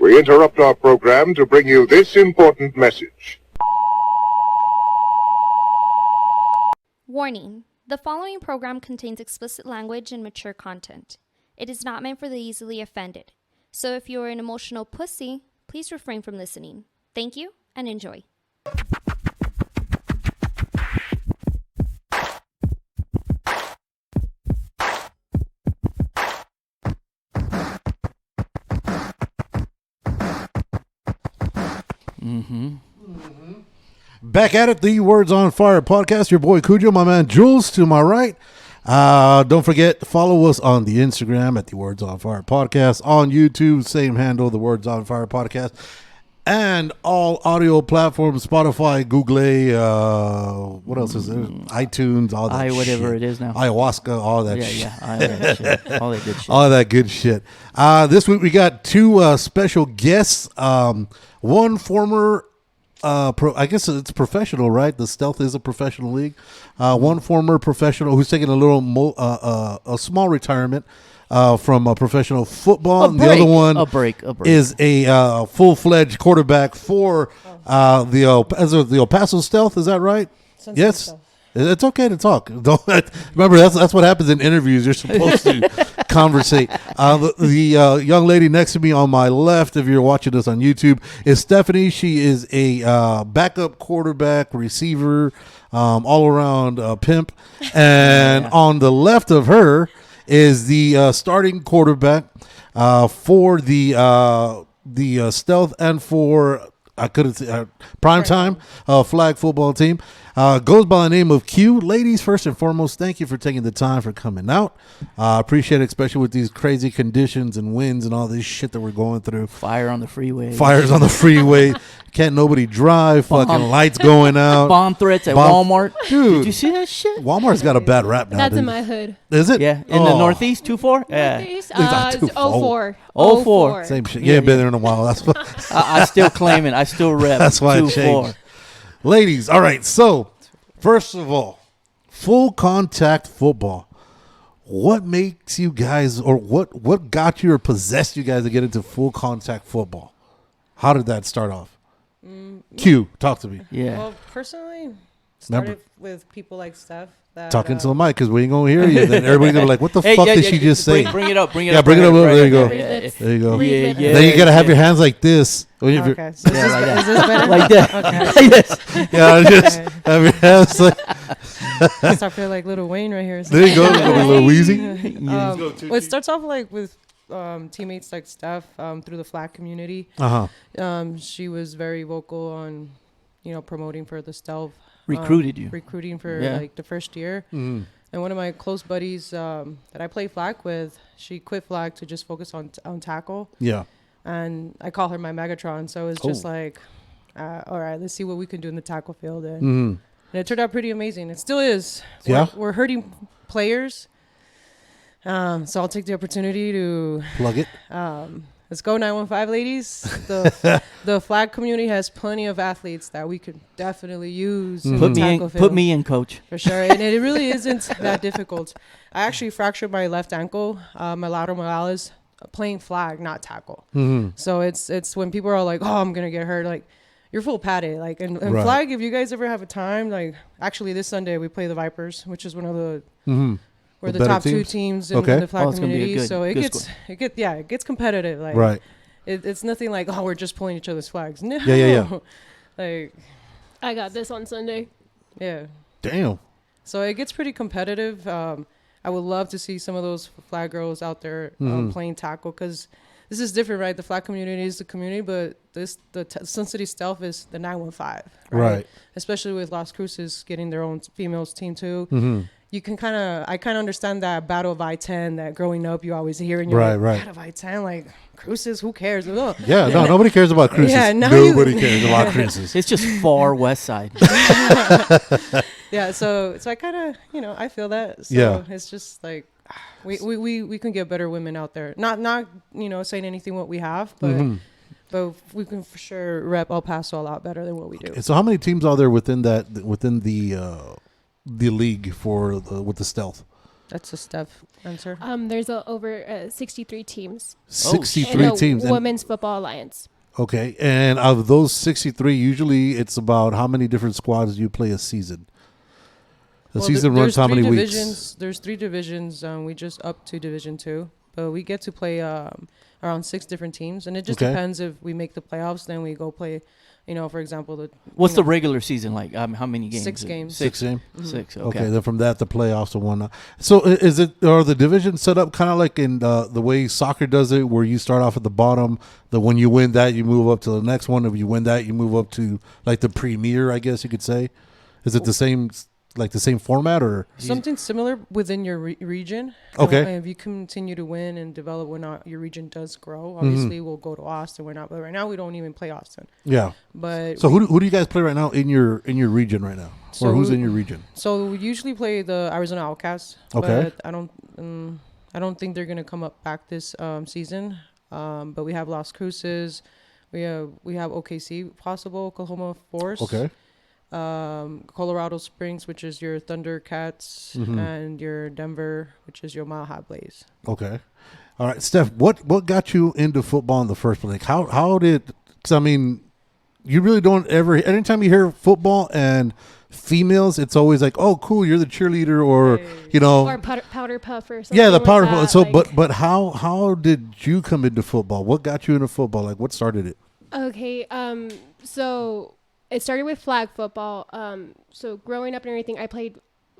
we interrupt our program to bring you this important message. Warning. The following program contains explicit language and mature content. It is not meant for the easily offended. So if you are an emotional pussy, please refrain from listening. Thank you and enjoy. Back at it, the Words on Fire podcast. Your boy Cujo, my man Jules to my right. Don't forget to follow us on the Instagram at the Words on Fire podcast. On YouTube, same handle, the Words on Fire podcast. And all audio platforms, Spotify, Google, what else is there? iTunes, all that whatever shit. it is now. Ayahuasca, all that shit. Yeah, all that shit. All that good shit. All that good shit. This week we got two special guests. One former... I guess it's professional, right? The Stealth is a professional league. One former professional who's taking a small retirement from professional football. And the other one a break. is a full-fledged quarterback for the El Paso Stealth. Is that right? Yes. Stealth. It's okay to talk. Remember, that's what happens in interviews. You're supposed to conversate. The young lady next to me on my left, if you're watching us on YouTube, is Stephanie. She is a backup quarterback, receiver, all-around pimp. And on the left of her is the starting quarterback for the Stealth and for prime time flag football team. Goes by the name of Q. Ladies, first and foremost, thank you for taking the time for coming out. Appreciate it, especially with these crazy conditions and winds and all this shit that we're going through. Fire on the freeway. Fires on the freeway. Can't nobody drive. Fucking lights going out. Bomb threats at Walmart. Dude. Did you see that shit? Walmart's got a bad rap now. That's in my hood. Is it? Yeah. In the Northeast, 2-4? Yeah. Northeast? It's 04. 04. Same shit. You ain't been there in a while. That's what I still claim it. I still rep. That's why it changed. Ladies, all right. So, first of all, full contact football. What makes you guys, or what got you or possessed you guys to get into full contact football? How did that start off? Q, talk to me. Yeah. Well, personally, started with people like Steph. Talking to the mic because we ain't gonna hear you. Then everybody's gonna be like, "What the fuck did she just say?" Bring it up. Bring it up. Bring it up. There you go. Yeah. There you go. Yeah. Then you gotta have your hands like this. Okay. So like is this better? Like that. Okay. Like this. Yeah, just have your hands like. I start feeling like Lil Wayne right here. There you go. A little wheezy. Well, it starts off like with teammates like Steph through the flag community. She was very vocal on, promoting for the Stealth. Recruiting for like the first year. Mm-hmm. And one of my close buddies that I play flag with, she quit flag to just focus on tackle. Yeah. And I call her my Megatron. So it's just like, all right, let's see what we can do in the tackle field. And it turned out pretty amazing. It still is. We're hurting players. So I'll take the opportunity to plug it. Let's go 915, ladies. The flag community has plenty of athletes that we could definitely use. Put me in, coach. For sure. And it really isn't that difficult. I actually fractured my left ankle, my lateral malalis, playing flag, not tackle. Mm-hmm. So it's when people are like, oh, I'm going to get hurt. Like, you're full padded. Like, and right. flag, if you guys ever have a time, like, actually this Sunday we play the Vipers, which is one of the... We're the top two teams in the flag community, so it gets competitive. Like, right. It's nothing like, oh, we're just pulling each other's flags. No. Yeah. Like, I got this on Sunday. Yeah. Damn. So it gets pretty competitive. I would love to see some of those flag girls out there playing tackle, because this is different, right? The flag community is the community, but the Sun City Stealth is the 915, right? Especially with Las Cruces getting their own females team too. Mm-hmm. You can I kind of understand that battle of I-10 that growing up you always hear, and you're like, battle of I-10, like Cruces, who cares? Yeah, no, nobody cares about Cruces. Yeah, nobody cares about Cruces. It's just far west side. Yeah, so I kind of, I feel that. So it's just like we can get better women out there. Not saying anything what we have, but but we can for sure rep El Paso a lot better than what we do. So how many teams are there within the league with the Stealth? That's a Steph answer. There's over 63 teams 63 in the teams. And- Women's Football Alliance. okay, and of those 63, usually it's about how many different squads do you play a season? The season runs how many weeks? There's 3 divisions. We just up to Division 2, but we get to play around 6 different teams, and it just depends if we make the playoffs. Then we go play. For example, What's the regular season like? How many games? 6 games. 6 games. 6. Okay, Okay. then from that the playoffs and whatnot. So are the divisions set up kind of like in the way soccer does it, where you start off at the bottom, when you win that you move up to the next one. If you win that, you move up to like the premier, I guess you could say. Is it the same format or Something similar within your region. Okay. And if you continue to win and develop when your region does grow, obviously we'll go to Austin. But right now we don't even play Austin. Yeah. But So who do you guys play right now in your region right now, or who's in your region? So we usually play the Arizona Outcasts. Okay. But I don't think they're gonna come up back this season. But we have Las Cruces, we have OKC, possible Oklahoma Force. Okay. Colorado Springs, which is your Thundercats, and your Denver, which is your Mile High Blaze. Okay. All right, Steph, what got you into football in the first place? Like how did? Because I mean, you really don't ever. Anytime you hear football and females, it's always like, oh, cool, you're the cheerleader, or Or powder puff or something. yeah, the powder like puff. that. So, like, but how did you come into football? What got you into football? Like, what started it? Okay, so it started with flag football. So growing up and everything, I played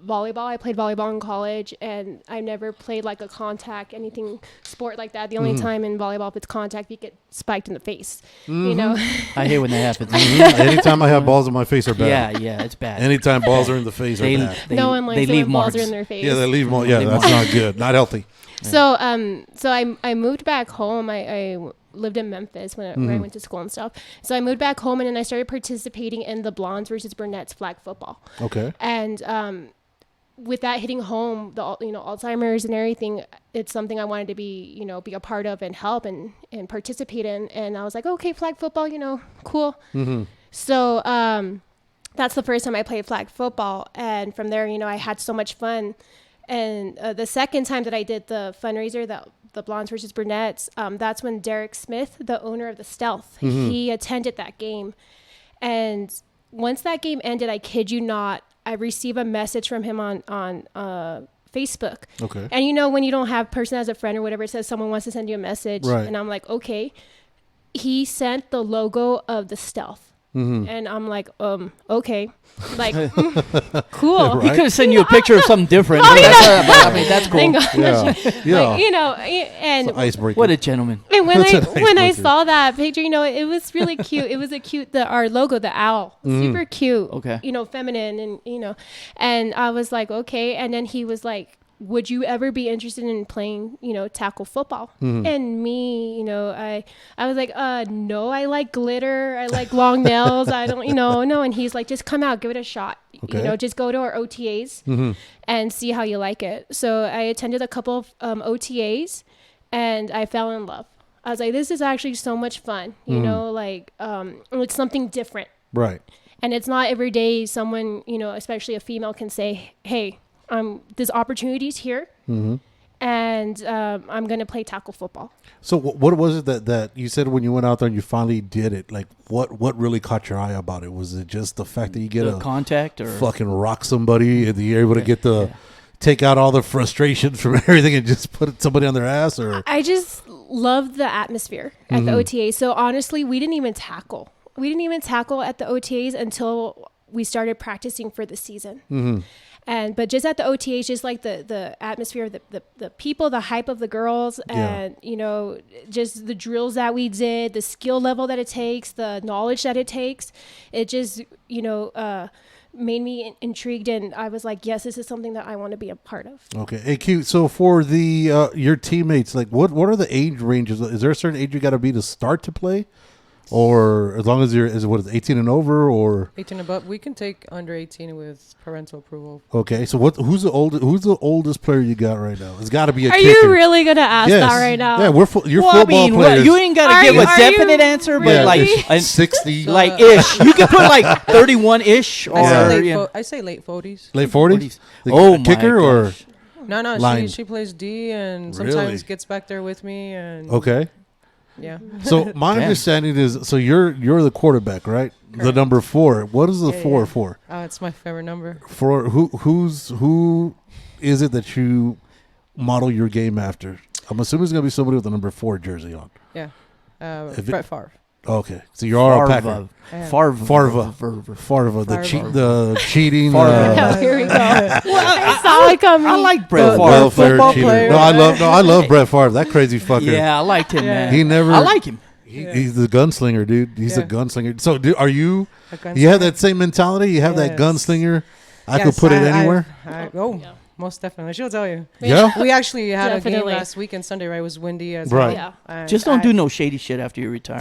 volleyball. I played volleyball in college, and I never played like a contact, anything sport like that. The only time in volleyball, if it's contact, you get spiked in the face, I hate when that happens. Anytime I have balls in my face are bad. Yeah, it's bad. Anytime balls are in the face are bad. no one likes they it leave when balls marks. are in their face. Yeah, they leave them. Yeah, that's not good. Not healthy. So I moved back home. I lived in Memphis where I went to school and stuff. So I moved back home, and then I started participating in the blondes versus brunettes flag football. Okay. And with that hitting home, the Alzheimer's and everything, it's something I wanted to be a part of and help and participate in. And I was like, okay, flag football, cool. So that's the first time I played flag football, and from there, I had so much fun. And the second time that I did the fundraiser, the blondes versus brunettes, that's when Derek Smith, the owner of the Stealth, he attended that game. And once that game ended, I kid you not, I received a message from him on Facebook. Okay. And when you don't have person as a friend or whatever, it says someone wants to send you a message. Right. And I'm like, okay. He sent the logo of the Stealth. And I'm like, okay. Like, cool. Right. He could have sent you a picture of something different. That's cool. Thank God. Yeah. Like, and Icebreaker. What a gentleman. and when That's a nice I picture. saw that picture, it was really cute. It was our logo, the owl, super cute. Okay. Feminine, and and I was like, okay. And then he was like, would you ever be interested in playing, tackle football? And me, I was like, no, I like glitter. I like long nails. I don't, no. And he's like, just come out, give it a shot. Okay. Just go to our OTAs and see how you like it. So I attended a couple of OTAs, and I fell in love. I was like, this is actually so much fun, it's something different. Right. And it's not every day someone, especially a female, can say, hey, there's opportunities here, and I'm going to play tackle football. So what was it that you said when you went out there and you finally did it? Like, what really caught your eye about it? Was it just the fact that you get The a contact or fucking rock somebody and you're able to get take out all the frustration from everything and just put somebody on their ass? Or I just love the atmosphere at the OTA. So honestly, we didn't even tackle. We didn't even tackle at the OTAs until we started practicing for the season. But just at the OTAs, just like the atmosphere of the people, the hype of the girls, and just the drills that we did, the skill level that it takes, the knowledge that it takes, it just made me intrigued, and I was like, yes, this is something that I want to be a part of. okay, hey, cute. So for the your teammates, like what are the age ranges? Is there a certain age you got to be to start to play? Or as long as you're, is 18 and over, or 18 above. We can take under 18 with parental approval. okay. So who's the oldest player you got right now? It's got to be a Are kicker. you really gonna ask Yes. that right now? Yeah, you're Well, football players. you ain't got Are to give you- a are definite you answer, but really? like 60, like ish. You can put like 31 ish or I say Yeah. I say late 40s. late 40s. Oh my kicker or gosh. No, line? she plays D and Really? sometimes gets back there with me and Okay. yeah. So my Damn. understanding is, so you're the quarterback, right? The Correct. number 4. What is the Yeah, 4 yeah. for? Oh, it's my favorite number. For who is it that you model your game after? I'm assuming it's gonna be somebody with the number 4 jersey on. Yeah. If it- Brett Favre. Okay, so you are a Packer. Yeah. Farva, the cheating. Here we go. I saw it coming. I like Brett Favre. welfare football cheater. player. No, I love Brett Favre. That crazy fucker. Yeah, I liked him, Yeah. man. He never. I like him. He's the gunslinger, dude. He's a Yeah. gunslinger. So, are you? A You have gunslinger. that same mentality. You have that Yes. gunslinger. I could Yes, put it anywhere. Most definitely. She'll tell you. Yeah. We actually had a Definitely. game last weekend, Sunday, right? It was windy as Right. well. Yeah. And Just don't do no shady shit after you retire.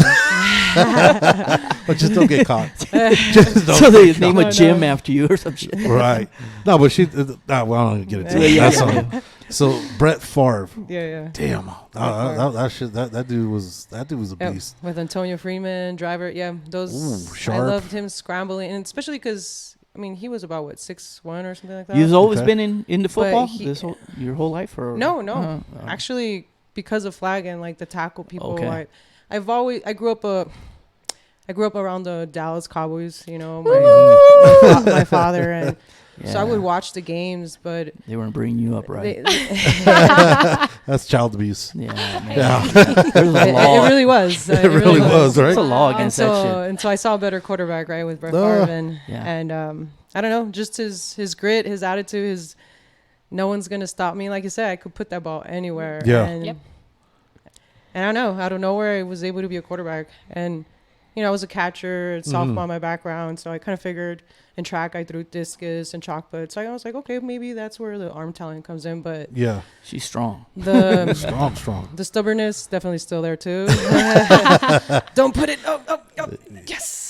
But just don't get caught. Just don't. So they get name caught. a gym after you or some shit. Right. No, but she. Well, I don't get into it. Yeah, That's yeah. all. So Brett Favre. Yeah. Damn. That dude was a Yep. beast. With Antonio Freeman, driver. Yeah. Those. Ooh, I sharp. loved him scrambling. And especially because, I mean, he was about, what, 6'1" or something like that? You've always Okay. been into football he- your whole life, or No. Uh-huh. Actually, because of flag and like the tackle people, Okay. I grew up around the Dallas Cowboys. You know, my father, and so I would watch the games, but They weren't bringing you up right. That's child abuse. Yeah, man. Yeah. There's a law. it really was. It really was, right? It's a law And against that shit. so I saw a better quarterback, right, with Brett Ah. Favre, and I don't know, just his grit, his attitude, his no one's gonna stop me. Like you said, I could put that ball anywhere. Yeah. And, Yep. and I don't know, out of nowhere, I was able to be a quarterback, and you know, I was a catcher, softball my background, so I kind of figured in track I threw discus and chalk put. So I was like, okay, maybe that's where the arm talent comes in, but Yeah. She's strong. the Strong. the stubbornness definitely still there too. Don't put it. Oh, yes.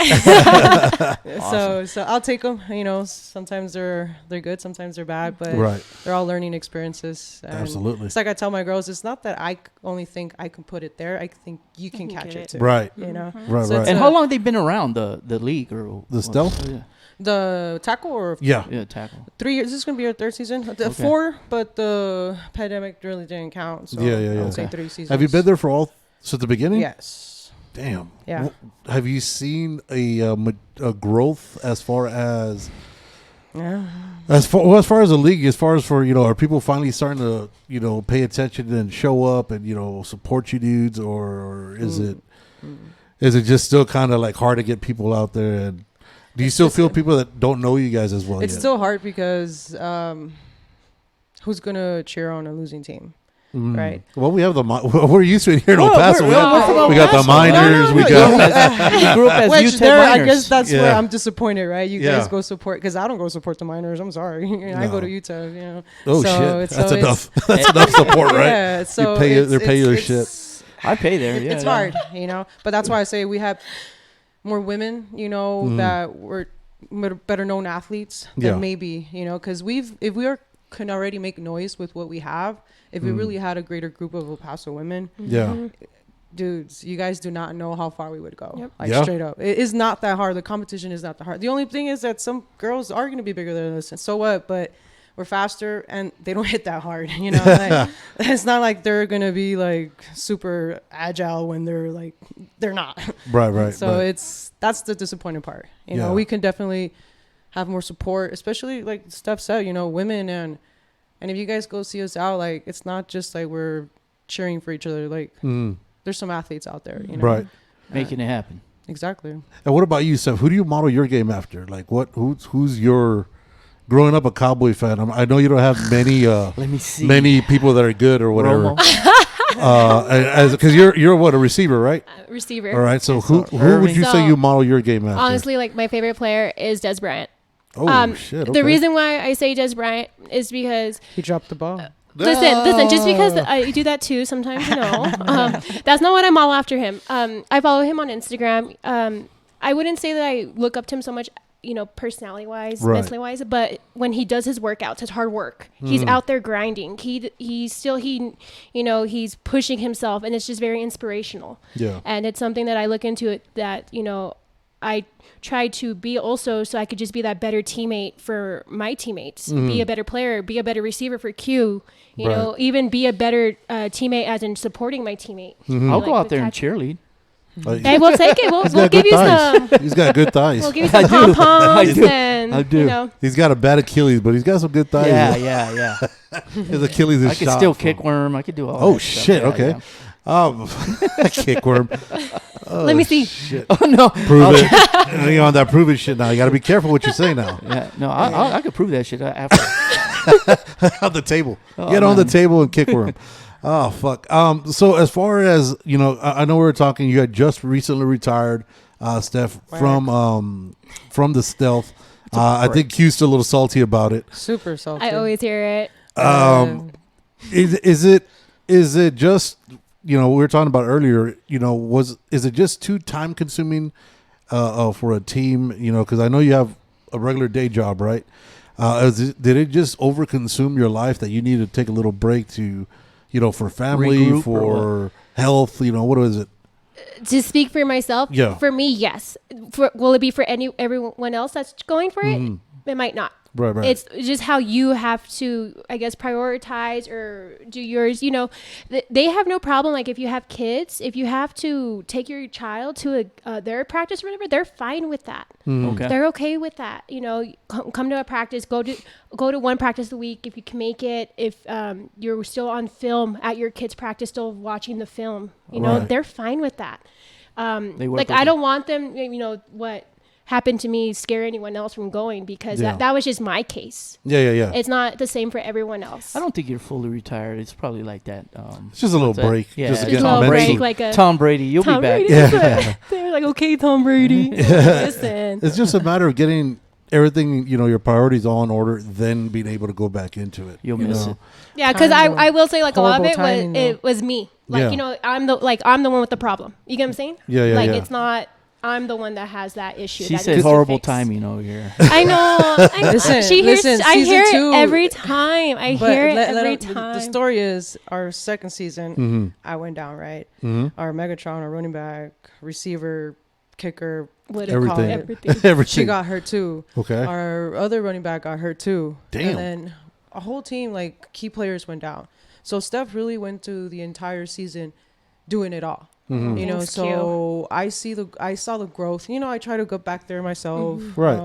So I'll take them. You know, sometimes they're good, sometimes they're bad, but Right. they're all learning experiences. And Absolutely. It's like I tell my girls, it's not that I only think I can put it there. I think you can catch it too. Right. You know, Right. So Right. it's And a- how long have they been around the league or The Stealth? Yeah, the tackle or Yeah. yeah, tackle. 3 years. This is gonna be our third season. Okay. 4, but the pandemic really didn't count. So Yeah, yeah, I yeah. would say Okay. 3 seasons. Have you been there for all since the beginning? Yes. Damn. Yeah. Have you seen a growth as far as Yeah. as far as the league, as far as for are people finally starting to pay attention and show up and support you dudes, or is it just still kind of like hard to get people out there? And do you still feel people that don't know you guys as well? It's yet? still hard because who's gonna cheer on a losing team, right? Well, we have we're used to it here in El Paso. we're from El We got the Paso. miners. We got You grew up as Which UTEP there, I miners. guess that's where Yeah. I'm disappointed, right? You Yeah. guys go support because I don't go support the miners. I'm sorry, I No. go to Utah. You know. oh So shit. it's- That's so enough. That's enough support, right? Yeah. So pay- it's- they pay your it's- I pay there. Yeah, it's yeah. hard, But that's why I say we have more women, that were better known athletes than Yeah. maybe, because if we can already make noise with what we have, if we really had a greater group of El Paso women, Yeah. dudes, you guys do not know how far we would go. Yep. Like Yeah. straight up. It is not that hard. The competition is not that hard. The only thing is that some girls are going to be bigger than us. And so what? But we're faster and they don't hit that hard. Like, it's not like they're going to be like super agile when they're not. Right. So right. that's the disappointing part. Yeah. We can definitely have more support, especially like Steph said, women and if you guys go see us out, like it's not just like we're cheering for each other. Like there's some athletes out there, Right. Making it happen. Exactly. And what about you, Steph? Who do you model your game after? Like, who's your growing up a Cowboy fan? I know you don't have Let me see. many people that are good or whatever. Romo. Because you're what, a receiver, right? Receiver. All right. So who would Irving. you say So, you model your game after? Honestly, like my favorite player is Des Bryant. oh shit. Okay. The reason why I say Des Bryant is because He dropped the ball. listen, just because I do that too sometimes, that's not what I model after him. I follow him on Instagram. I wouldn't say that I look up to him so much, personality wise, Right. mentally wise, but when he does his workouts, his hard work, he's out there grinding. He's pushing himself, and it's just very inspirational. Yeah. And it's something that I look into it that, I tried to be also so I could just be that better teammate for my teammates, be a better player, be a better receiver for Q, you know, even be a better teammate as in supporting my teammate. I'll go Like out there and catch- cheerlead. Hey, we'll take it. We'll got give good you thighs. some. He's got good thighs. We'll give you some pom poms and I do. you know. He's got a bad Achilles, but he's got some good thighs. Yeah. His Achilles is I could shot still from- kick worm. I could do all Oh that stuff. shit! Yeah, Okay. Kickworm. Let me see. Shit. Yeah. Oh, no. Prove it. You're on that prove it shit now. You got to be careful what you say now. Yeah, no, I could prove that shit after. On the table. Oh, Get on the man. table and kickworm. Oh fuck. So as far as you know, I know we were talking. You had just recently retired, Steph, from the Stealth. I think Q's still a little salty about it. Super salty. I always hear it. Is it just, you know, we were talking about earlier, you know, is it just too time consuming for a team, you know, because I know you have a regular day job, right? Did it just overconsume your life that you need to take a little break to, you know, for family, Regroup or for health, you know, what is it? To speak for myself, Yeah. for me, yes. Will it be for everyone else that's going for it? It might not. Right. It's just how you have to, I guess, prioritize or do yours. You know, they have no problem. Like if you have kids, if you have to take your child to their practice or whatever, they're fine with that. Okay. They're okay with that. You know, come to a practice, go to one practice a week if you can make it. If you're still on film at your kid's practice, still watching the film, you know, Right. they're fine with that. They work Like with I you. don't want them, you know, what happened to me scare anyone else from going because Yeah. that was just my case. Yeah. It's not the same for everyone else. I don't think you're fully retired. It's probably like that. It's just a little what's that? break. Yeah, Just to Just get a little mentally- break, like a Tom Brady, you'll Tom be back. Brady. Yeah. They're like, okay, Tom Brady. Listen. It's just a matter of getting everything, you know, your priorities all in order, then being able to go back into it. You'll you miss know? it. Yeah, because Time, I will say like a lot of horrible it timing, though. it was me. Like Yeah. you know, I'm the one with the problem. You get what I'm saying? Yeah, Like yeah. it's not. I'm the one that has that issue. She that said needs to horrible fix. timing over here. I know. Listen, she hears. listen, I season hear it 2 every time. I But hear it let every him- time. The story is our second season, Mm-hmm. I went down, right? Mm-hmm. Our Megatron, our running back, receiver, kicker, What Everything. call it, Everything. everything. Everything. she got hurt too. Okay. Our other running back got hurt too. Damn. And then a whole team, like key players, went down. So Steph really went through the entire season doing it all. Mhm. You know, Thanks, so I saw the growth. You know, I try to go back there myself, Right.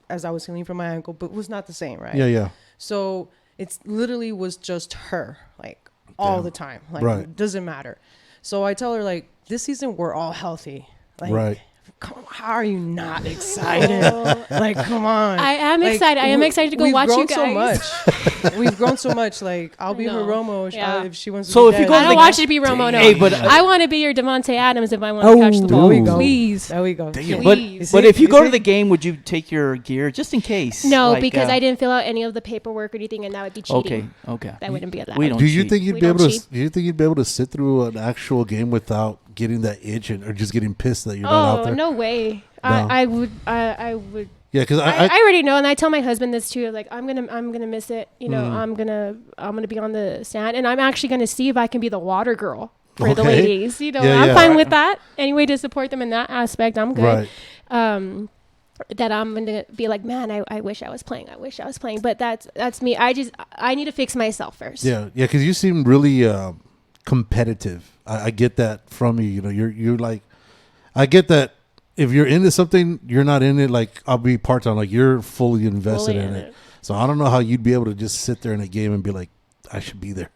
as I was healing from my ankle, but it was not the same, right? Yeah. So it's literally was just her, like all Damn. the time. Like Right. it doesn't matter. So I tell her like this season we're all healthy. Like, Right. Come on, how are you not excited? Like, come on. I am Like, excited. I am excited to go we've watch grown you guys. so much. We've grown so much. Like I'll be her know. Romo Yeah. if she wants to. So be if you dead. go I to don't the- want you to be Romo. No. Hey, but I want to be your Devontae Adams if I want Oh, to catch the there ball. we go. Please. There we go. Damn. But Please. but if you You go to see? the game, would you take your gear just in case? No, Like, because I didn't fill out any of the paperwork or anything, and that would be cheating. Okay. That wouldn't be allowed. We don't Do you cheat. think you'd We be able don't to? cheat. Do you think you'd be able to sit through an actual game without getting that itch or just getting pissed that you're not out Oh there? no way! No. I would. I would. Yeah, because I already know, and I tell my husband this too. Like I'm gonna miss it. You know, Mm-hmm. I'm gonna be on the stand, and I'm actually gonna see if I can be the water girl for the Okay. ladies. You know, Yeah, I'm yeah. fine with that. Any way to support them in that aspect, I'm good. right. That I'm gonna be like, man, I wish I was playing. I wish I was playing. But that's me. I need to fix myself first. Yeah, because you seem really competitive. I get that from you. You know, you're like, I get that. If you're into something, you're not in it. Like I'll be part time. Like you're fully invested Fully in in it. it. So I don't know how you'd be able to just sit there in a game and be like, I should be there.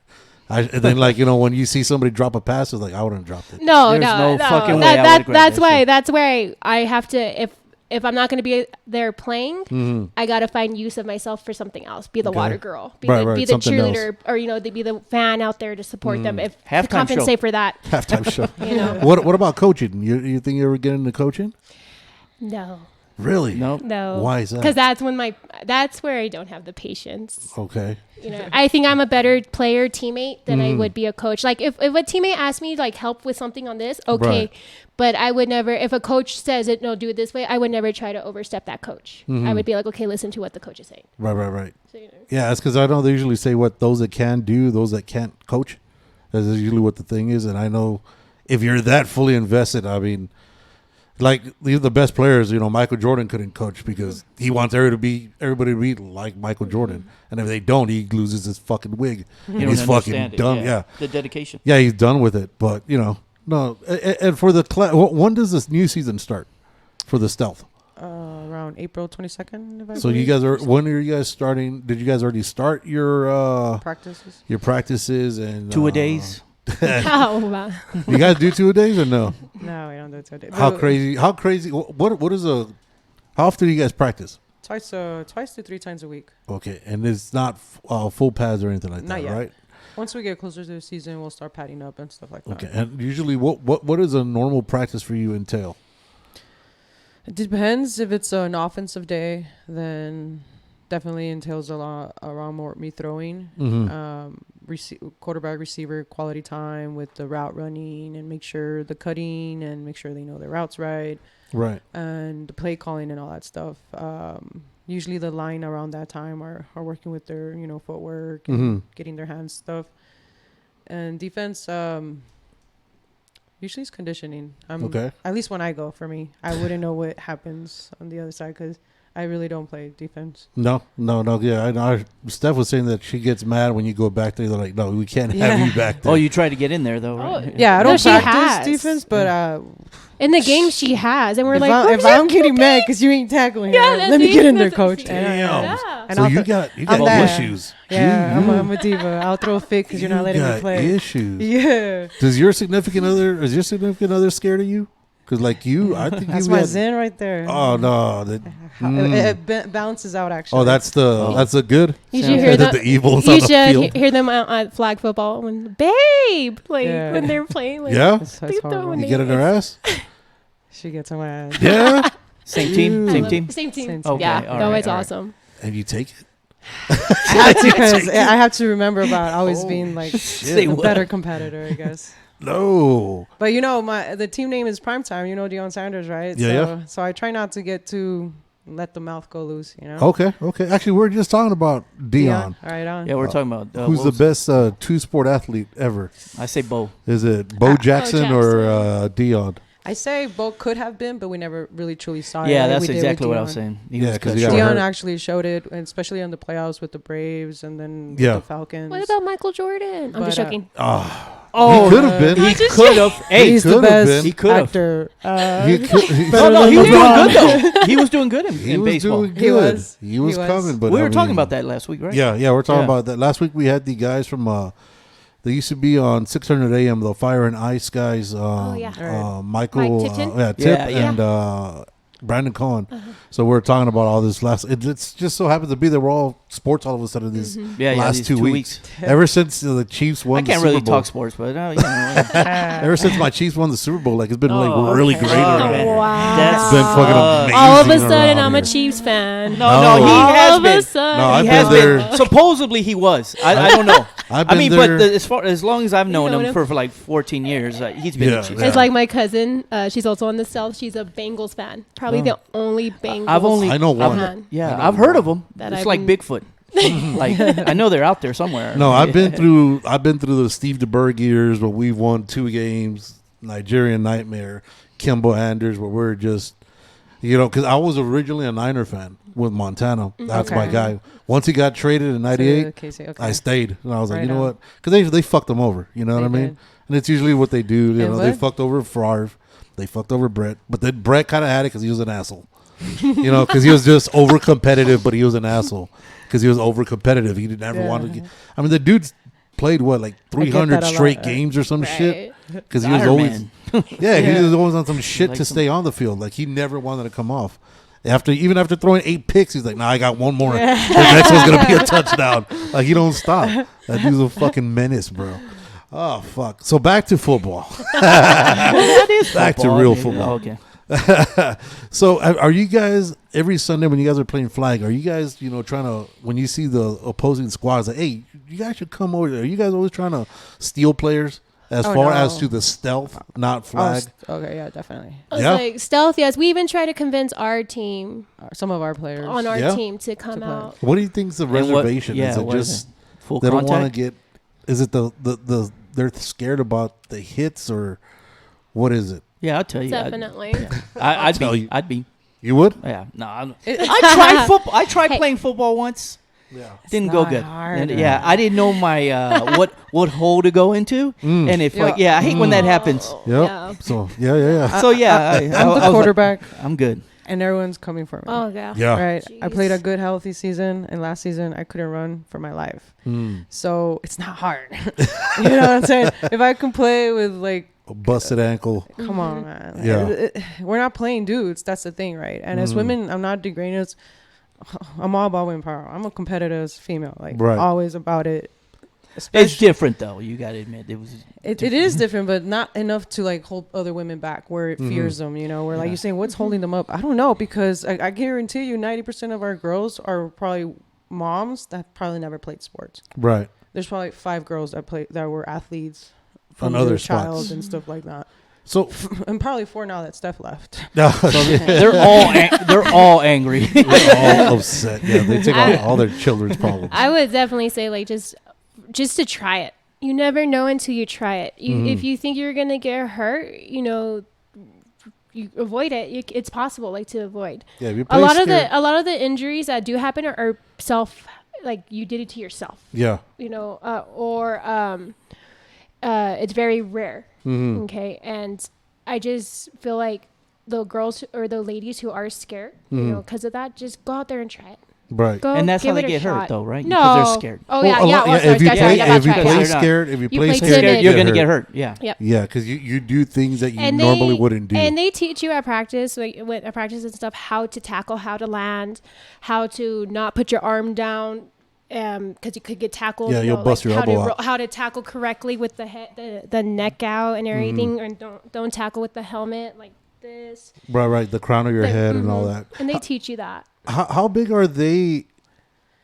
And then like you know when you see somebody drop a pass, it's like I wouldn't have dropped it. No, There's no, no no. fucking way I would've grabbed That's that why. shit. That's where I have to. If I'm not going to be there playing, Mm-hmm. I got to find use of myself for something else. Be the Okay. water girl. Be Right, the, right, be the something else. cheerleader, or be the fan out there to support them. If to Halftime compensate show. for that, Halftime show. you know. What about coaching? You think you ever get into coaching? No, Really? No. no. Why is that? Because that's where I don't have the patience. Okay. You know, I think I'm a better player teammate than Mm-hmm. I would be a coach. Like if a teammate asked me like help with something on this, okay. Right. But I would never, if a coach says it, no, do it this way, I would never try to overstep that coach. Mm-hmm. I would be like, okay, listen to what the coach is saying. Right. So, you know. Yeah, that's because I know they usually say what those that can do, those that can't coach. That's usually what the thing is. And I know if you're that fully invested, I mean, like the best players, Michael Jordan couldn't coach because he wants everybody to be like Michael Jordan, and if they don't, he loses his fucking wig. You And don't he's fucking understand it, done. Yeah, The dedication. yeah, he's done with it. But no. And for the when does this new season start for the Stealth? Around April 22nd. So you guys when are you guys starting? Did you guys already start your practices? Your practices and 2 a days. Oh, wow. You guys do 2 a days or no? No, we don't do it 2 a day. How crazy? What is a? How often do you guys practice? Twice to 3 times a week. Okay, and it's not full pads or anything like Not that, yet. right? Once we get closer to the season, we'll start padding up and stuff like that. Okay, and usually, what does a normal practice for you entail? It depends. If it's an offensive day, then definitely entails a lot around more me throwing. Quarterback receiver quality time with the route running and make sure the cutting and make sure they know their routes right. Right. And the play calling and all that stuff. Usually the line around that time are working with their, footwork and getting their hands stuff. And defense, usually it's conditioning. Okay. At least when I go, for me, I wouldn't know what happens on the other side because I really don't play defense. No. Yeah, I know. Steph was saying that she gets mad when you go back there. They're like, no, we can't have you back there. Oh, you try to get in there though, right? Yeah, I No, don't she practice has. defense, but In the game, she has. And we're if like, I'm getting mad because you ain't tackling, Yeah, let me that's get it. in there, That's- coach. Damn. Yeah. And So I'll you th- got I'm that. issues. Yeah, You- I'm a diva. I'll throw a fit because you're not letting me got play. issues. Yeah, Is your significant other scared of you? Because like you, I think that's you my had- zen right there. Oh no! It balances out actually. Oh, that's the good. You Sounds should hear Is it them. the evils You on the should field? hear them at flag football when babe, like Yeah. when they're playing. Like, Yeah, That's they throw horrible. when you they- get in their ass. She gets on my ass. Yeah, Same team. I Same love- team. Same team. Same team. Okay, Yeah, all no, right, it's all right. awesome. and you take it. I have to because I have to remember about always being like Say a what? better competitor, I guess. No. But the team name is Primetime. You know Deion Sanders, right? Yeah, So I try not to let the mouth go loose. Okay. Actually, we're just talking about Dion. Right on. Yeah, we're talking about Who's what the was- best two-sport athlete ever? I say Bo. Is it Bo Jackson or Dion? I say both could have been, but we never really truly saw it. Yeah, like that's we did with exactly what I was Deion. saying. He Yeah, was 'cause good. he got Deion hurt. actually showed it, and especially in the playoffs with the Braves and then Yeah. the Falcons. What about Michael Jordan? I'm just But, joking. Oh, he could have been. He could have. Hey, He's the could've best been. He could've. actor. He could- no, he was doing good though. He was doing good He in was baseball. doing good. He was. He was He was. coming, but We I were talking mean- about that last week, right? Yeah, we're talking Yeah. about that. Last week we had the guys from they used to be on 600 AM, the Fire and Ice guys. yeah. Michael, Mike Tipton? Tip, Yeah, yeah. and Brandon Cohen. So we're talking about all this last. It's just so happens to be that we're all sports all of a sudden these Yeah, last these 2 weeks. Ever since the Chiefs won, I can't the really Super Bowl. talk sports, but you know. Ever since my Chiefs won the Super Bowl, like it's been like Oh, really okay. great. Oh, around man. here. Wow. That's It's been fucking amazing. All of a sudden, around I'm a here. Chiefs fan. No, he All has of been. a sudden. No, I've He been has there. been. Supposedly he was. I don't know. I've I been mean, there. but as long as I've known known him him? for like 14 years, he's been. Yeah, a Chiefs. yeah. It's like my cousin. She's also on the Stealth. She's a Bengals fan. Probably the only Bengals I've only. I know one. fan. Yeah, I've heard of them. That It's I've like been- Bigfoot. Like I know they're out there somewhere. No, I've been through the Steve DeBerg years where we've won 2 games, Nigerian Nightmare, Kimball Anders, where we're just, because I was originally a Niner fan with Montana. That's my Okay. guy. Once he got traded in '98, Casey, okay. I stayed, and I was like, Right you know on. what? Because they fucked him over. You know what I They mean? did. And it's usually what they do. You And know, they what? fucked over Favre, they fucked over Brett, but then Brett kind of had it because he was an asshole. Because he was just over competitive, but he was an asshole because he was over competitive. He didn't ever want to get. I mean, the dude's played like 300 that a lot. straight games or some shit Right. because he was Iron always Man. yeah, he Yeah. was always on some shit Like to some- stay on the field. Like he never wanted to come off. Even after throwing 8 picks, he's like, "Nah, I got one more. The next one's gonna be a touchdown." Like he don't stop. That dude's a fucking menace, bro. Oh fuck. So back to football. That is Back to football. real Yeah, football. Okay. So are you guys every Sunday when you guys are playing flag? Are you guys trying to when you see the opposing squads like, hey, you guys should come over? Are you guys always trying to steal players as Oh, far no. as to the stealth, not flag? Okay, yeah, definitely. I was Yeah. like, Stealth, yes. We even try to convince our team, Some of our players. on our Yeah. team, to come play. out. What do you think's the And what- reservation? yeah, Is it what is just it? Full they don't want to contact? get? Is it the they're scared about the hits or what is it? Yeah, I'll tell you. Definitely. I'd tell be. you. I'd be. You would? Yeah. No. I tried football. I tried playing football once. Yeah. Didn't go not good. hard. And, yeah, I didn't know my what hole to go into, and if I hate when that happens. Yep. Yeah. So yeah. So yeah, I'm the I was like, quarterback, I'm good. and everyone's coming for me. Oh yeah. Yeah. Right. I played a Jeez. good, healthy season, and last season I couldn't run for my life. Mm. So it's not hard. You know what I'm saying? If I can play with like, A busted ankle. come on, man. Yeah. We're not playing dudes. That's the thing, right? And as Mhm. women, I'm not degrading us. I'm all about women power. I'm a competitive as female, like Right. always about it. It's Especially, different though. You got to admit it was. it is different, but not enough to like hold other women back where it fears them. You know, where like Yeah. you're saying, what's holding them up? I don't know, because I guarantee you, 90% of our girls are probably moms that probably never played sports. Right. There's probably 5 girls that were athletes On from other their spots. child and stuff like that, So and probably 4 now that Steph left. They're all angry. they're all upset. Yeah, they take all their children's problems. I would definitely say like just to try it. You never know until you try it. If you think you're gonna get hurt, you avoid it. It's possible, like, to avoid. Yeah, if you A play lot scared, of the injuries that do happen are self, like you did it to yourself. Yeah. Or it's very rare. Mhm. Okay, and I just feel like the girls or the ladies who are scared, because of that, just go out there and try it. Right. Go And that's how give they it a get hurt, shot. though, right? No, Because they're scared. Oh Well, yeah, a lot- yeah. if you play, sorry, if you right. play They're not- scared, if you you play play scared, timid. You're gonna get hurt. Yeah. Yep. Yeah, because you do things that you And normally wouldn't do. And they teach you at practice, like with at practice and stuff, how to tackle, how to land, how to not put your arm down, because you could get tackled. Yeah, you you'll know, bust like your how to elbow out. how to tackle correctly with the head, the neck out, and everything, and don't tackle with the helmet like this. right, the crown of your head and all Mhm. that. And they teach you that. How big are they?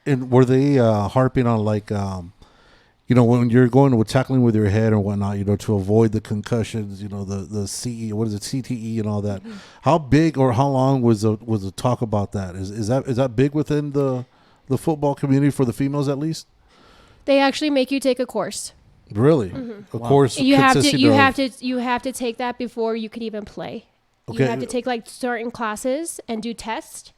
And were they harping on like when you're going with tackling with your head and whatnot, to avoid the concussions, the CE, what is it, CTE and all that. How big or how long was the talk about that? Is that big within the football community for the females at least? They actually make you take a course. Really? A course You have to consisting you of- have to take that before you can even play. Okay. You have to take like certain classes and do tests,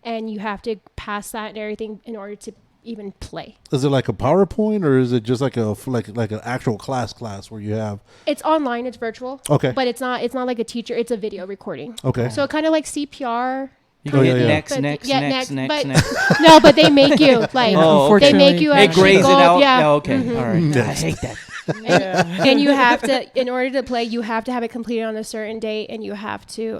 and you have to pass that and everything in order to even play. Is it like a PowerPoint or is it just like an actual class where you have? It's online, it's virtual. Okay. But it's not like a teacher, it's a video recording. Okay. So kind of like CPR. You Oh, can yeah, get yeah. next, But- next, yeah, next, but- next. No, but they make you like Oh, they okay. make you They actually graze it go, out. yeah. Okay. All right. I Next. hate that. And you have to, in order to play, you have to have it completed on a certain date, and you have to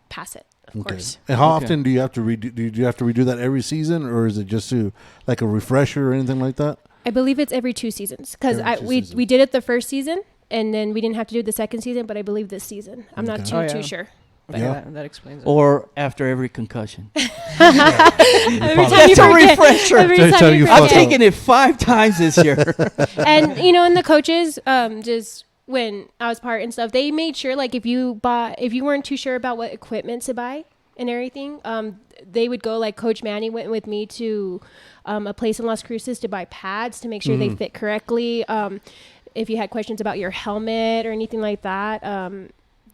pass it, of Okay. course. And how Okay. often do you have to redo? Do you have to redo that every season, or is it just to like a refresher or anything like that? I believe it's every 2 seasons because Every 2 we seasons. did it the first season, and then we didn't have to do it the second season. But I believe this season, I'm not Okay. too Oh, yeah. sure. But Yeah. that explains it. Or after every concussion. Every time That's you a forget, refresher. every Every time time you you I've fuck forget. taken it 5 times this year. And and the coaches, just when I was part and stuff, they made sure like if you weren't too sure about what equipment to buy and everything, they would go, like Coach Manny went with me to a place in Las Cruces to buy pads to make sure they fit correctly. If you had questions about your helmet or anything like that,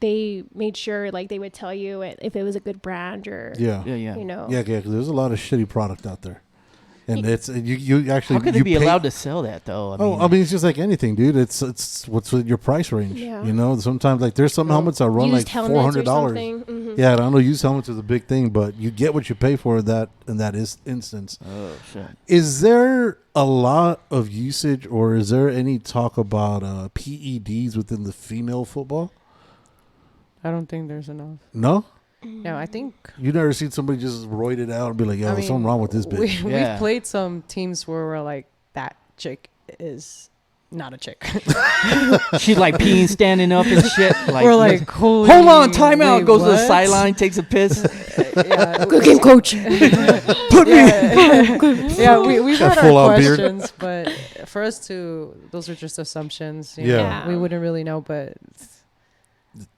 they made sure like they would tell you if it was a good brand or Yeah. Yeah. Yeah, because there's a lot of shitty product out there, and it's you actually. How could you they be pay- allowed to sell that though? I mean, it's just like anything, dude. It's what's with your price range. Yeah. Sometimes like there's some helmets that run used like helmets or $400. something. Mhm. Yeah, I know used helmets is a big thing, but you get what you pay for in that instance. Oh shit. Is there a lot of usage, or is there any talk about PEDs within the female football? I don't think there's enough. No, No, I think you never seen somebody just roid it out and be like, "Yo, there's something wrong with this bitch." We've Yeah. played some teams where we're like, that chick is not a chick. She's like peeing, standing up and shit. Like, we're like, holy. hold on, timeout. wait, Goes to the what? sideline, takes a piss. Yeah, Good game, coach. Put me. yeah, we've That had our full-on beard. questions, but for us to, those are just assumptions. You Yeah. know, we wouldn't really know, but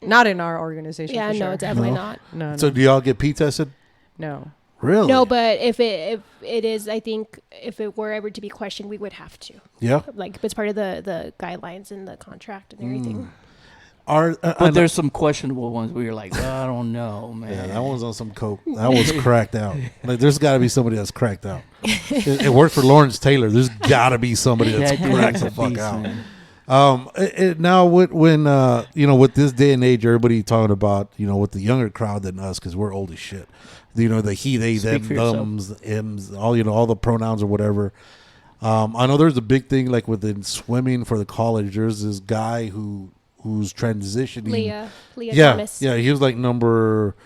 not in our organization. Yeah, for no, sure. definitely No. not. No, So do y'all get P tested? no. Really? No, but if it is, I think if it were ever to be questioned, we would have to. Yeah. Like, it's part of the guidelines and the contract and everything. But there's some questionable ones where you're like, well, I don't know, man. Yeah, that one's on some coke. That one's cracked out. Like, there's got to be somebody that's cracked out. It worked for Lawrence Taylor. There's got to be somebody that's cracked the fuck out. Now, when with this day and age, everybody talking about, with the younger crowd than us, because we're old as shit. The he, they, them, thumbs, ems, all the pronouns or whatever. I know there's a big thing like within swimming for the college. There's this guy who's transitioning. Leah Thomas. Yeah, he was like number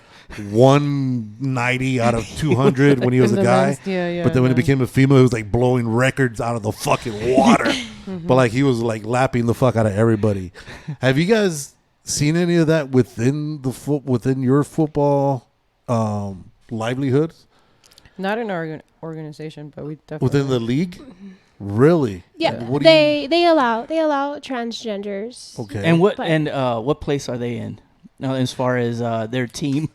190 out of 200 when he was a guy. But then when he became a female, he was like blowing records out of the fucking water. But like he was like lapping the fuck out of everybody. Have you guys seen any of that within within your football livelihoods? Not in our organization, but we definitely within the league. Really? Yeah. They allow transgenders. Okay. And what place are they in? As far as their team,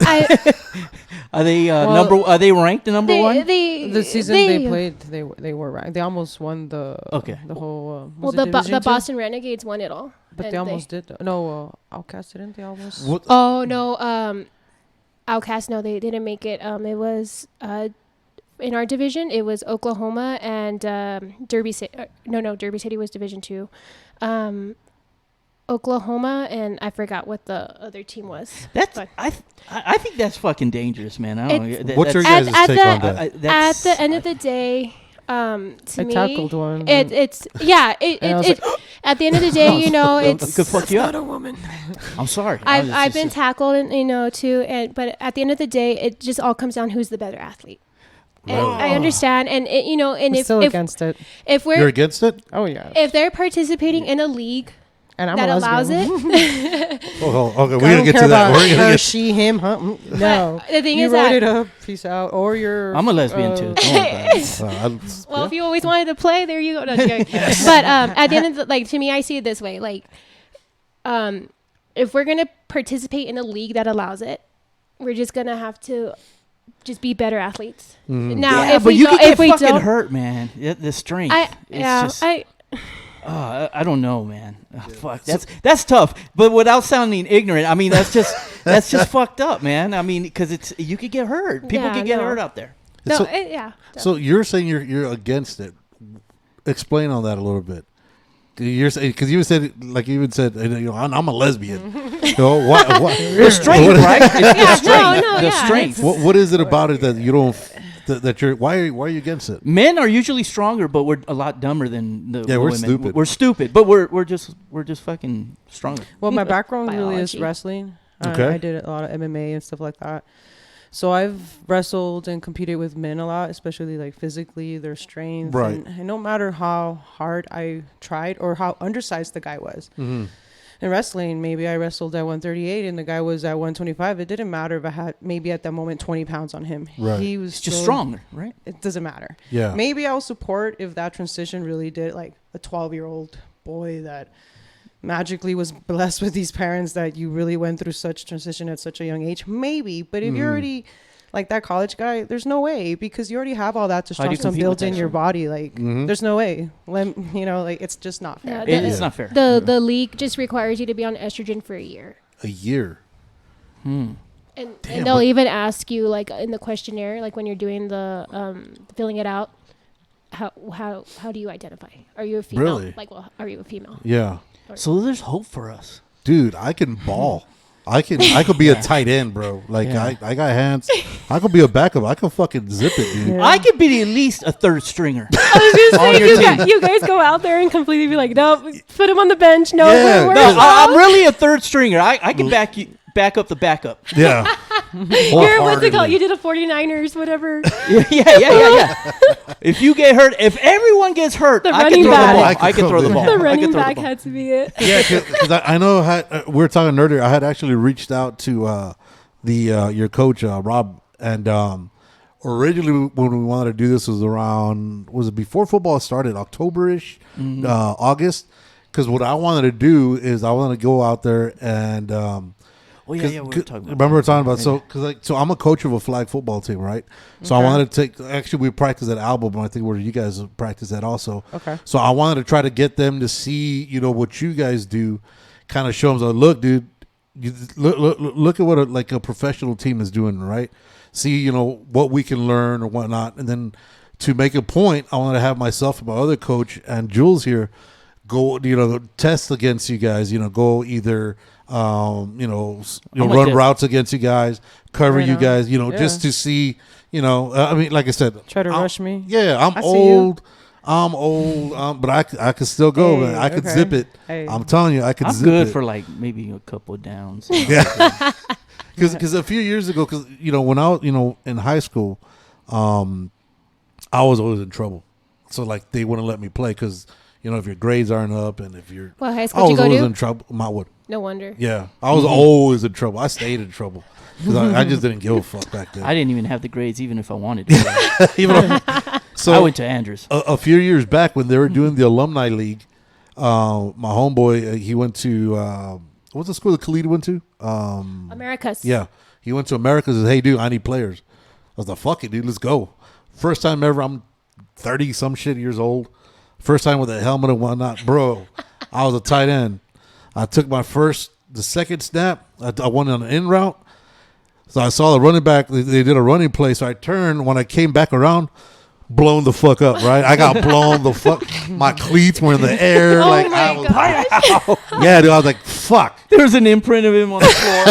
are they Are they ranked number one? The season they played, they were ranked. They almost won the whole. The Boston Renegades won it all. But they almost did. No, Outcast didn't. They almost. What? Oh no, Outcast. No, they didn't make it. It was in our division. It was Oklahoma and Derby City. No, Derby City was Division 2. Oklahoma, and I forgot what the other team was. I think that's fucking dangerous, man. I don't know. What's your guys' take on that? At the end of the day, to me, tackled one. It's at the end of the day, it's could fuck you up. Not a woman. I'm sorry. I've been tackled, and too, but at the end of the day, it just all comes down who's the better athlete. And I understand, and if still against it. If you're against it, oh yeah. If they're participating in a league. And I'm that a allows it. Okay, we're gonna get to that. We're gonna get she, him, huh? No. The thing you is wrote that it up. Peace out. Or you're. I'm a lesbian too. Well, if you always wanted to play, there you go. No, but at the end of to me, I see it this way: if we're gonna participate in a league that allows it, we're just gonna have to just be better athletes. Now, if we don't hurt, man, the strength. I don't know, man. Fuck, that's tough. But without sounding ignorant, I mean that's just fucked up, man. I mean, because you could get hurt. People could get hurt out there. So you're saying you're against it. Explain on that a little bit. You're saying because you said I'm a lesbian. What? The strength, right? It's the strength. What is it about it that you don't? That you're why are you against it? Men are usually stronger, but we're a lot dumber than the women. We're stupid. We're stupid, but we're just fucking stronger. Well, my background really is wrestling. Okay. I did a lot of MMA and stuff like that. So I've wrestled and competed with men a lot, especially like physically, their strength. Right. And no matter how hard I tried or how undersized the guy was. Mm-hmm. In wrestling, maybe I wrestled at 138 and the guy was at 125. It didn't matter if I had maybe at that moment 20 pounds on him. Right. He was just stronger, right? It doesn't matter. Yeah. Maybe I'll support if that transition really did, like a 12-year-old boy that magically was blessed with these parents that you really went through such transition at such a young age. Maybe. But if you're already like that college guy, there's no way because you already have all that testosterone built in your body. Like, there's no way. It's just not fair. It's not fair. The league just requires you to be on estrogen for a year. A year. And they'll even ask you, like, in the questionnaire, like when you're doing the filling it out, how do you identify? Are you a female? Really? Like, well, are you a female? Yeah. So there's hope for us. Dude, I can ball. I could be a tight end, bro. Like I got hands. I could be a backup. I could fucking zip it, dude. I could be at least a third stringer. I was gonna say you guys go out there and completely be like, no, put him on the bench. No, I'm really a third stringer. I can back up the backup. Yeah. What's it called? You did a 49ers, whatever. Yeah. If you get hurt, if everyone gets hurt, I can throw the ball. I can throw the ball. The running back had to be it. Yeah, because I know we were talking earlier. I had actually reached out to your coach Rob, and originally when we wanted to do this was around before football started, October-ish, August. Because what I wanted to do is I wanted to go out there and. We were talking about. Remember we were talking about so I'm a coach of a flag football team, right? So I wanted to take. Actually, we practice at Album, I think where you guys practice at also. Okay. So I wanted to try to get them to see, what you guys do, kind of show them, look, dude, look at what a professional team is doing, right? See, what we can learn or whatnot. And then to make a point, I want to have myself and my other coach and Jules here go, test against you guys, go either, run routes against you guys, cover you guys, just to see, like I said. Try to rush me? Yeah, I'm old. I'm old, but I can still go. Man. I can zip it. Hey. I'm telling you, I can I'm zip good it. for like maybe a couple of downs. Yeah. Because a few years ago, when I was, in high school, I was always in trouble. So, like, they wouldn't let me play because, if your grades aren't up and if you're... What high I school did was you go always to? in trouble. Mountwood. No wonder. Yeah. I was always in trouble. I stayed in trouble. Because I just didn't give a fuck back then. I didn't even have the grades, even if I wanted to. So I went to Andrews. A few years back when they were doing the alumni league, my homeboy, he went to... what's the school that Khalid went to? Americas. Yeah. He went to Americas and said, hey, dude, I need players. I was like, fuck it, dude, let's go. First time ever, I'm 30-some shit years old. First time with a helmet and whatnot. Bro, I was a tight end. I took the second snap. I went on an in route. So I saw the running back. They did a running play. So I turned. When I came back around, blown the fuck up, right? I got blown the fuck. My cleats were in the air. Oh like my I was, gosh. yeah, dude, I was like, fuck. There's an imprint of him on the floor.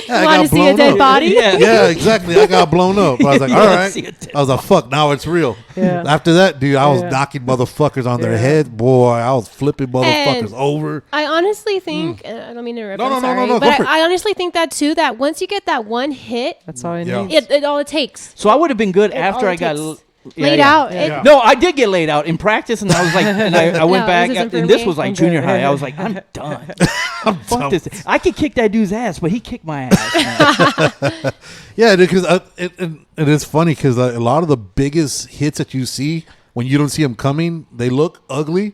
Yeah, You want to see a dead body? Yeah. Yeah, exactly. I got blown up. I was like, You all wanna right. see a dead I was like, fuck, now it's real. Yeah. After that, dude, I was Yeah. knocking motherfuckers on their Yeah. head. Boy, I was flipping motherfuckers And over. I honestly think, I don't mean to interrupt, No, I'm no, no, sorry, no, go but for it. I honestly think that too, that once you get that one hit, That's all I Yeah. need. it all it takes. So I would have been good It after all I got takes. yeah, Laid yeah. out. Yeah. No, I did get laid out in practice, and I was like, and I went No, back, this isn't for and this me. was like I'm junior good. high. I was like, I'm done. Fuck done. this. I could kick that dude's ass, but he kicked my ass. Man. Yeah, because it is funny because a lot of the biggest hits that you see when you don't see them coming, they look ugly.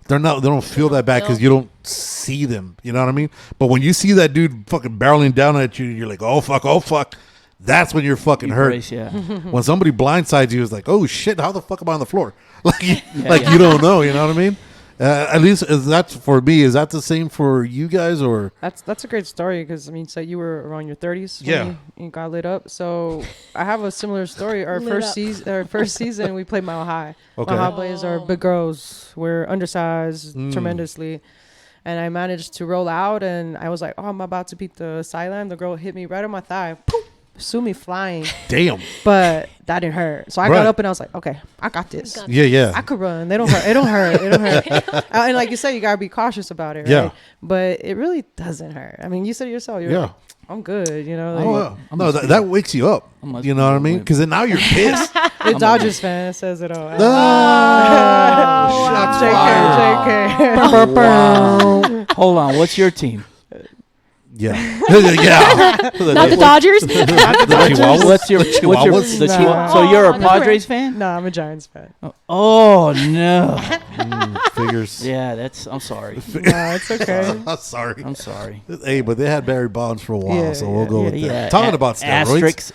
They don't feel that bad because you don't see them. You know what I mean? But when you see that dude fucking barreling down at you, you're like, oh fuck. That's when you're fucking hurt. Brace, yeah. When somebody blindsides you, it's like, oh shit, how the fuck am I on the floor? Like, Yeah. you don't know. You know what I mean? At least that's for me. Is that the same for you guys or? That's a great story because so you were around your 30s when Yeah. you got lit up. So I have a similar story. Our Lit first up. season, we played Mile High. Okay. Mile High players are big girls. We're undersized Mm. tremendously, and I managed to roll out, and I was like, oh, I'm about to beat the sideline. The girl hit me right on my thigh. Poof, sue me flying, Damn. but that didn't hurt. So I Right. got up and I was like, okay, I got this. Yeah. I could run. They don't hurt. It don't hurt. It don't hurt. And like you said, you gotta be cautious about it, right? Yeah. But it really doesn't hurt. I mean, you said it yourself. You're Yeah. like, I'm good. You know, like, Oh, yeah. I'm No, a that wakes you up. I must You be know what I a mean? wimp. Because then now you're pissed. the Dodgers fan says it all. Oh, shots fired. JK. Hold on, what's your team? Yeah. Yeah. Not the Dodgers. The Chihuahuas? What's your Chihuahuas? the Nah. Chihuahua? So you're a Oh, no Padres fan? No, I'm a Giants fan. Oh no. Figures. Yeah, I'm sorry. No, it's okay. I'm sorry. I'm sorry. Hey, but they had Barry Bonds for a while, Yeah, so we'll yeah, go with Yeah. that. Talking about steroids.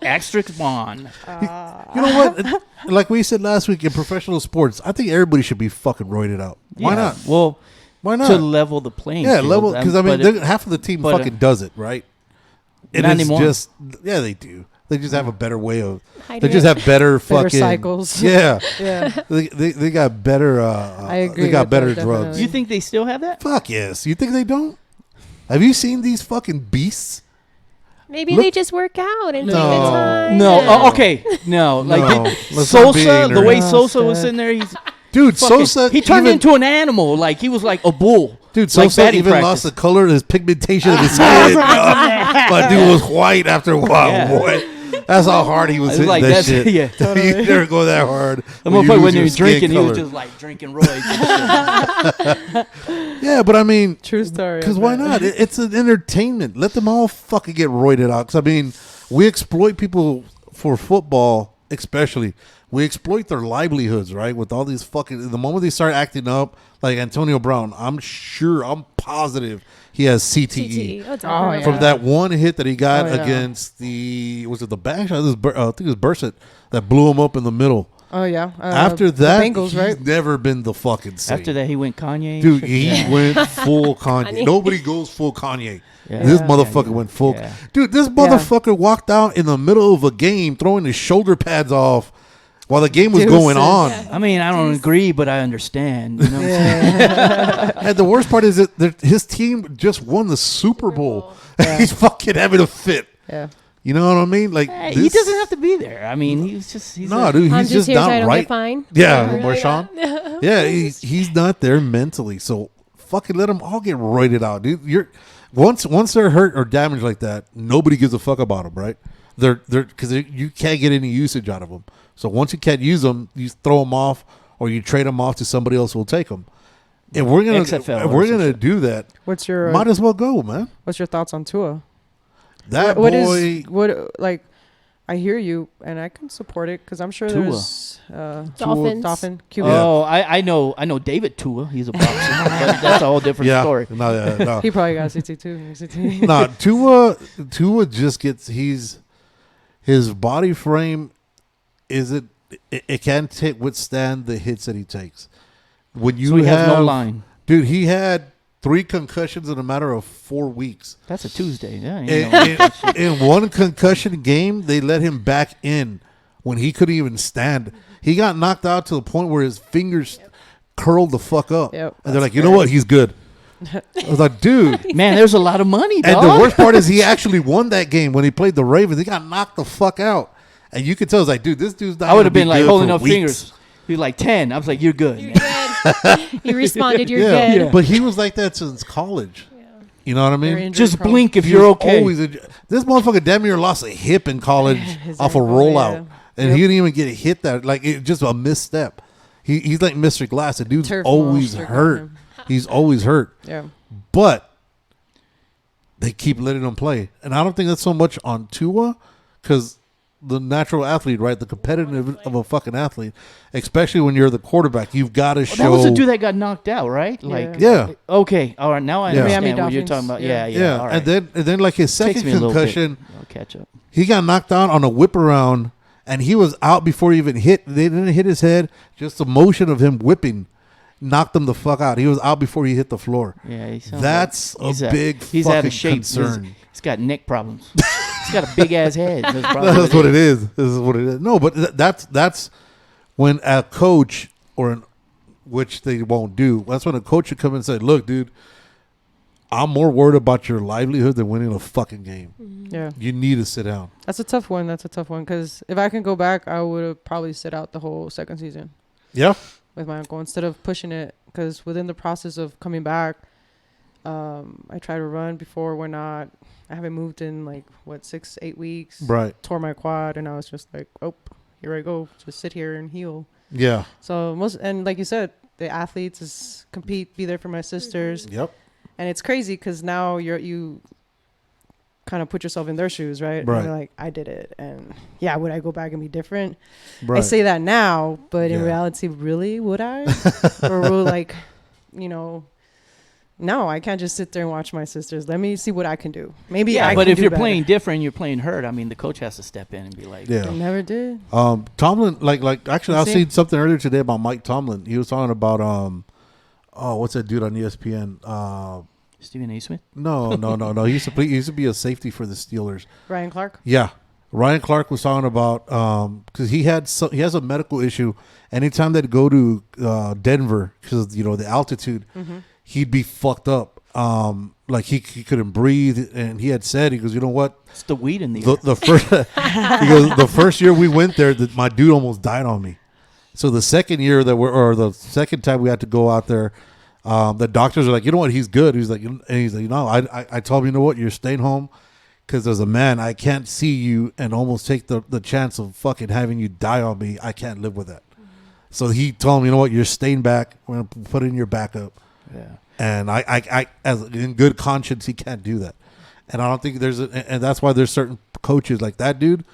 Asterisk Bond. You know what? Like we said last week in professional sports, I think everybody should be fucking roided out. Why Yeah. not? Well, Why not? to level the playing Yeah, field. level because I mean but half of the team but, fucking does it right. It Not is anymore. just they do. They just have a better way of. Hiding They just it. have better fucking cycles. Yeah, Yeah. they got better. I agree They got with better that, drugs. definitely. you think they still have that? Fuck yes. You think they don't? Have you seen these fucking beasts? Maybe Look- they just work out and take No. the time. No. and- Oh, okay. No. Like No. it- Let's not be Sosa, the ignorant. way Oh, Sosa was shit. in there, he's Dude, fucking, Sosa. he turned even, into an animal. Like he was like a bull. Dude, like Sosa batting even practice. lost the color of his pigmentation of his skin. But dude was white after a while, Yeah. boy. That's how hard he was It's hitting like that that's shit. yeah. You never go that hard. The when you motherfucker lose when he your was skin drinking, he was color. just like drinking roids. and shit. Yeah, but I mean, True story. because I why bet. not? It's an entertainment. Let them all fucking get roided out. Because I mean, we exploit people for football, especially. We exploit their livelihoods, right? With all these fucking. The moment they start acting up, like Antonio Brown, I'm positive he has CTE. CTE. Oh, Oh, yeah. From that one hit that he got Oh, yeah. against was it the back shot? I think it was Bursett that blew him up in the middle. Oh yeah. After the that, Bengals, he's right? never been the fucking same. After that, he went Kanye. Dude, he went full Kanye. Nobody goes full Kanye. Yeah. This Yeah. motherfucker went full. Yeah. Dude, this motherfucker walked out in the middle of a game throwing his shoulder pads off while the game was going on. I mean, I don't agree, but I understand. You know what I'm saying? And the worst part is that his team just won the Super Bowl. He's fucking having a fit. Yeah. You know what I mean? Like Hey, he doesn't have to be there. I mean, he's no, dude, I'm he's just here so I not don't right. get fined. Yeah, Or like Marshawn. Yeah, he's not there mentally. So fucking let them all get roided out, dude. You're once they're hurt or damaged like that, nobody gives a fuck about them, right? They're because you can't get any usage out of them. So once you can't use them, you throw them off or you trade them off to somebody else who will take them. And we're gonna do that. What's your Might as well go, man. What's your thoughts on Tua? That What boy. is like? I hear you, and I can support it because I'm sure Tua. there's Dolphins. Dolphin QB. Oh, I know David Tua. He's a boxer. But that's a whole different yeah, story. no. He probably got CT too. CT. No, Tua just gets his body frame it can't withstand the hits that he takes. When you So he has have no line. dude, he had 3 concussions in a matter of 4 weeks. That's a Tuesday. Yeah. you know. In one concussion game, they let him back in when he couldn't even stand. He got knocked out to the point where his fingers curled the fuck up. Yep, And they're like, you know what? He's good. I was like, dude. Man, there's a lot of money, dog. And the worst part is he actually won that game when he played the Ravens. He got knocked the fuck out. And you could tell, I was like, dude, this dude's not I would have gonna been be like good holding for up weeks. fingers. He's like 10. I was like, you're good. You're man. good. You responded. You're Yeah. good. But he was like that since college. You know what I They're mean? injury Just prone. blink if He you're was okay. always this motherfucker damn near lost a hip in college His off a ankle, rollout. yeah. And he didn't even get hit that. Like, it just a misstep. He's like Mr. Glass. The dude's Turf always monster got hurt. him. He's always hurt. Yeah. But they keep letting him play. And I don't think that's so much on Tua because the natural athlete, right? The competitive of a fucking athlete, especially when you're the quarterback, you've got to show. That was the dude that got knocked out, right? Like, Yeah. Okay, all right. Now I Yeah. understand Miami what you're Dolphins. talking about. Yeah. Yeah. All right. And then like his Takes second me a little bit. concussion, I'll catch up. he got knocked out on a whip around, and he was out before he even hit. They didn't hit his head. Just the motion of him whipping knocked him the fuck out. He was out before he hit the floor. Yeah, he sounds That's like a big he's fucking out of shape. concern. He's got neck problems. He's got a big ass head. That's probably That's what it is. This is what it is. No, but that's when a coach which they won't do. That's when a coach should come and say, "Look, dude, I'm more worried about your livelihood than winning a fucking game. Yeah. You need to sit down." That's a tough one. Because if I can go back, I would have probably sit out the whole second season Yeah. with my uncle instead of pushing it. Because within the process of coming back, I tried to run before. I haven't moved in 6-8 weeks. Right. Tore my quad, and I was just like, oh, here I go. Just sit here and heal. Yeah. So like you said, the athletes is compete, be there for my sisters. Yep. And it's crazy because now you kind of put yourself in their shoes, right? Right. And you're like, I did it. And yeah, would I go back and be different? Right. I say that now, but in Yeah. reality, really, would I? Or will no, I can't just sit there and watch my sisters. Let me see what I can do. Maybe Yeah, I but can if do you're better. playing different, you're playing hurt. I mean, the coach has to step in and be like, Yeah. I never did. Tomlin, actually, I See? seen something earlier today about Mike Tomlin. He was talking about what's that dude on ESPN? Stephen A. Smith. No. He used to be a safety for the Steelers. Ryan Clark. Yeah, Ryan Clark was talking about because he has a medical issue. Anytime they'd go to Denver because the altitude, he'd be fucked up. Like he couldn't breathe, and he had said, he goes, you know what? It's the weed in the air. The first he goes, the first year we went there, my dude almost died on me. So the second year the second time we had to go out there, the doctors are like, you know what? He's good. He's like, no, I told him, you know what? You're staying home because as a man, I can't see you and almost take the chance of fucking having you die on me. I can't live with that. So he told him, you know what? You're staying back. We're gonna put in your backup. Yeah. And I as in good conscience, he can't do that. And I don't think and that's why there's certain coaches like that dude.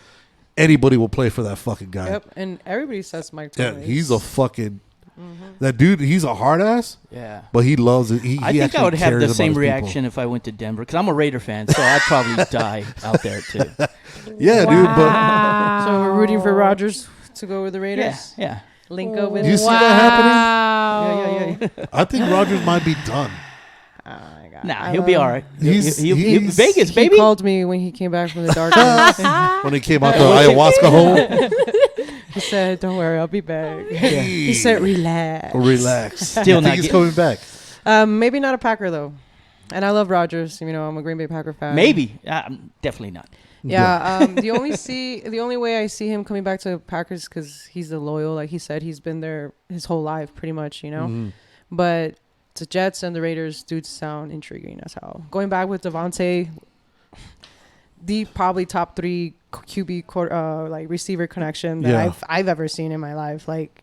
Anybody will play for that fucking guy. Yep. And everybody says Mike Yeah, Tomlin. he's a fucking that dude. He's a hard ass, Yeah. but he loves it. I think I would have the same reaction if I went to Denver because I'm a Raider fan, so I'd probably die out there too. Yeah, dude. But So we're rooting for Rodgers to go with the Raiders. Yeah. Link up with You him. see that happening? Wow. Yeah. I think Rodgers might be done. Oh my God. Nah, he'll be all right. He's- He'll he's- Vegas, He baby. called me when he came back from the darkness. When he came out the ayahuasca hole. He said, "Don't worry, I'll be back." He said, "Relax." Relax. Still I not think he's get- coming back. Maybe not a Packer though, and I love Rodgers. You know, I'm a Green Bay Packer fan. Maybe. Definitely not. Yeah. The only way I see him coming back to Packers because he's a loyal. Like he said, he's been there his whole life, pretty much. You know, but the Jets and the Raiders do sound intriguing as hell. Going back with Devontae, the probably top 3 QB like receiver connection that I've ever seen in my life. Like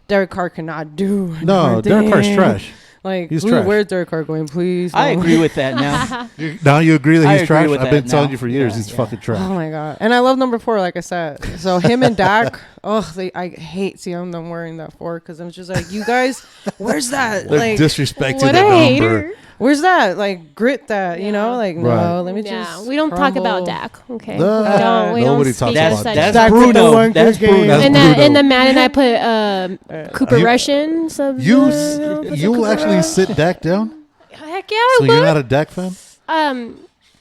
Derek Carr cannot do. No, Derek Carr's trash. Like, He's trash. where's Derek Carr going? Please. I no. agree with that now. Now you agree that I he's agree trash? with I've been that telling now. you for years Yeah, he's yeah. fucking trash. Oh my God. And I love number 4, like I said. So him and Dak, I hate seeing them wearing that 4 because I'm just like, you guys, where's that? They're Like, disrespecting What the a number. hater. where's that? Like, grit that, you know? Like, Right. no, let me Yeah, just. we don't talk about crumble. Dak. Okay, No, we don't nobody speak talks of about such Dak. That's Dak with the Bruno. one That's good game. Bruno. That's And Bruno. the man and I put Cooper You- Russian. You actually sit Dak down? Heck yeah, So you're not a Dak fan?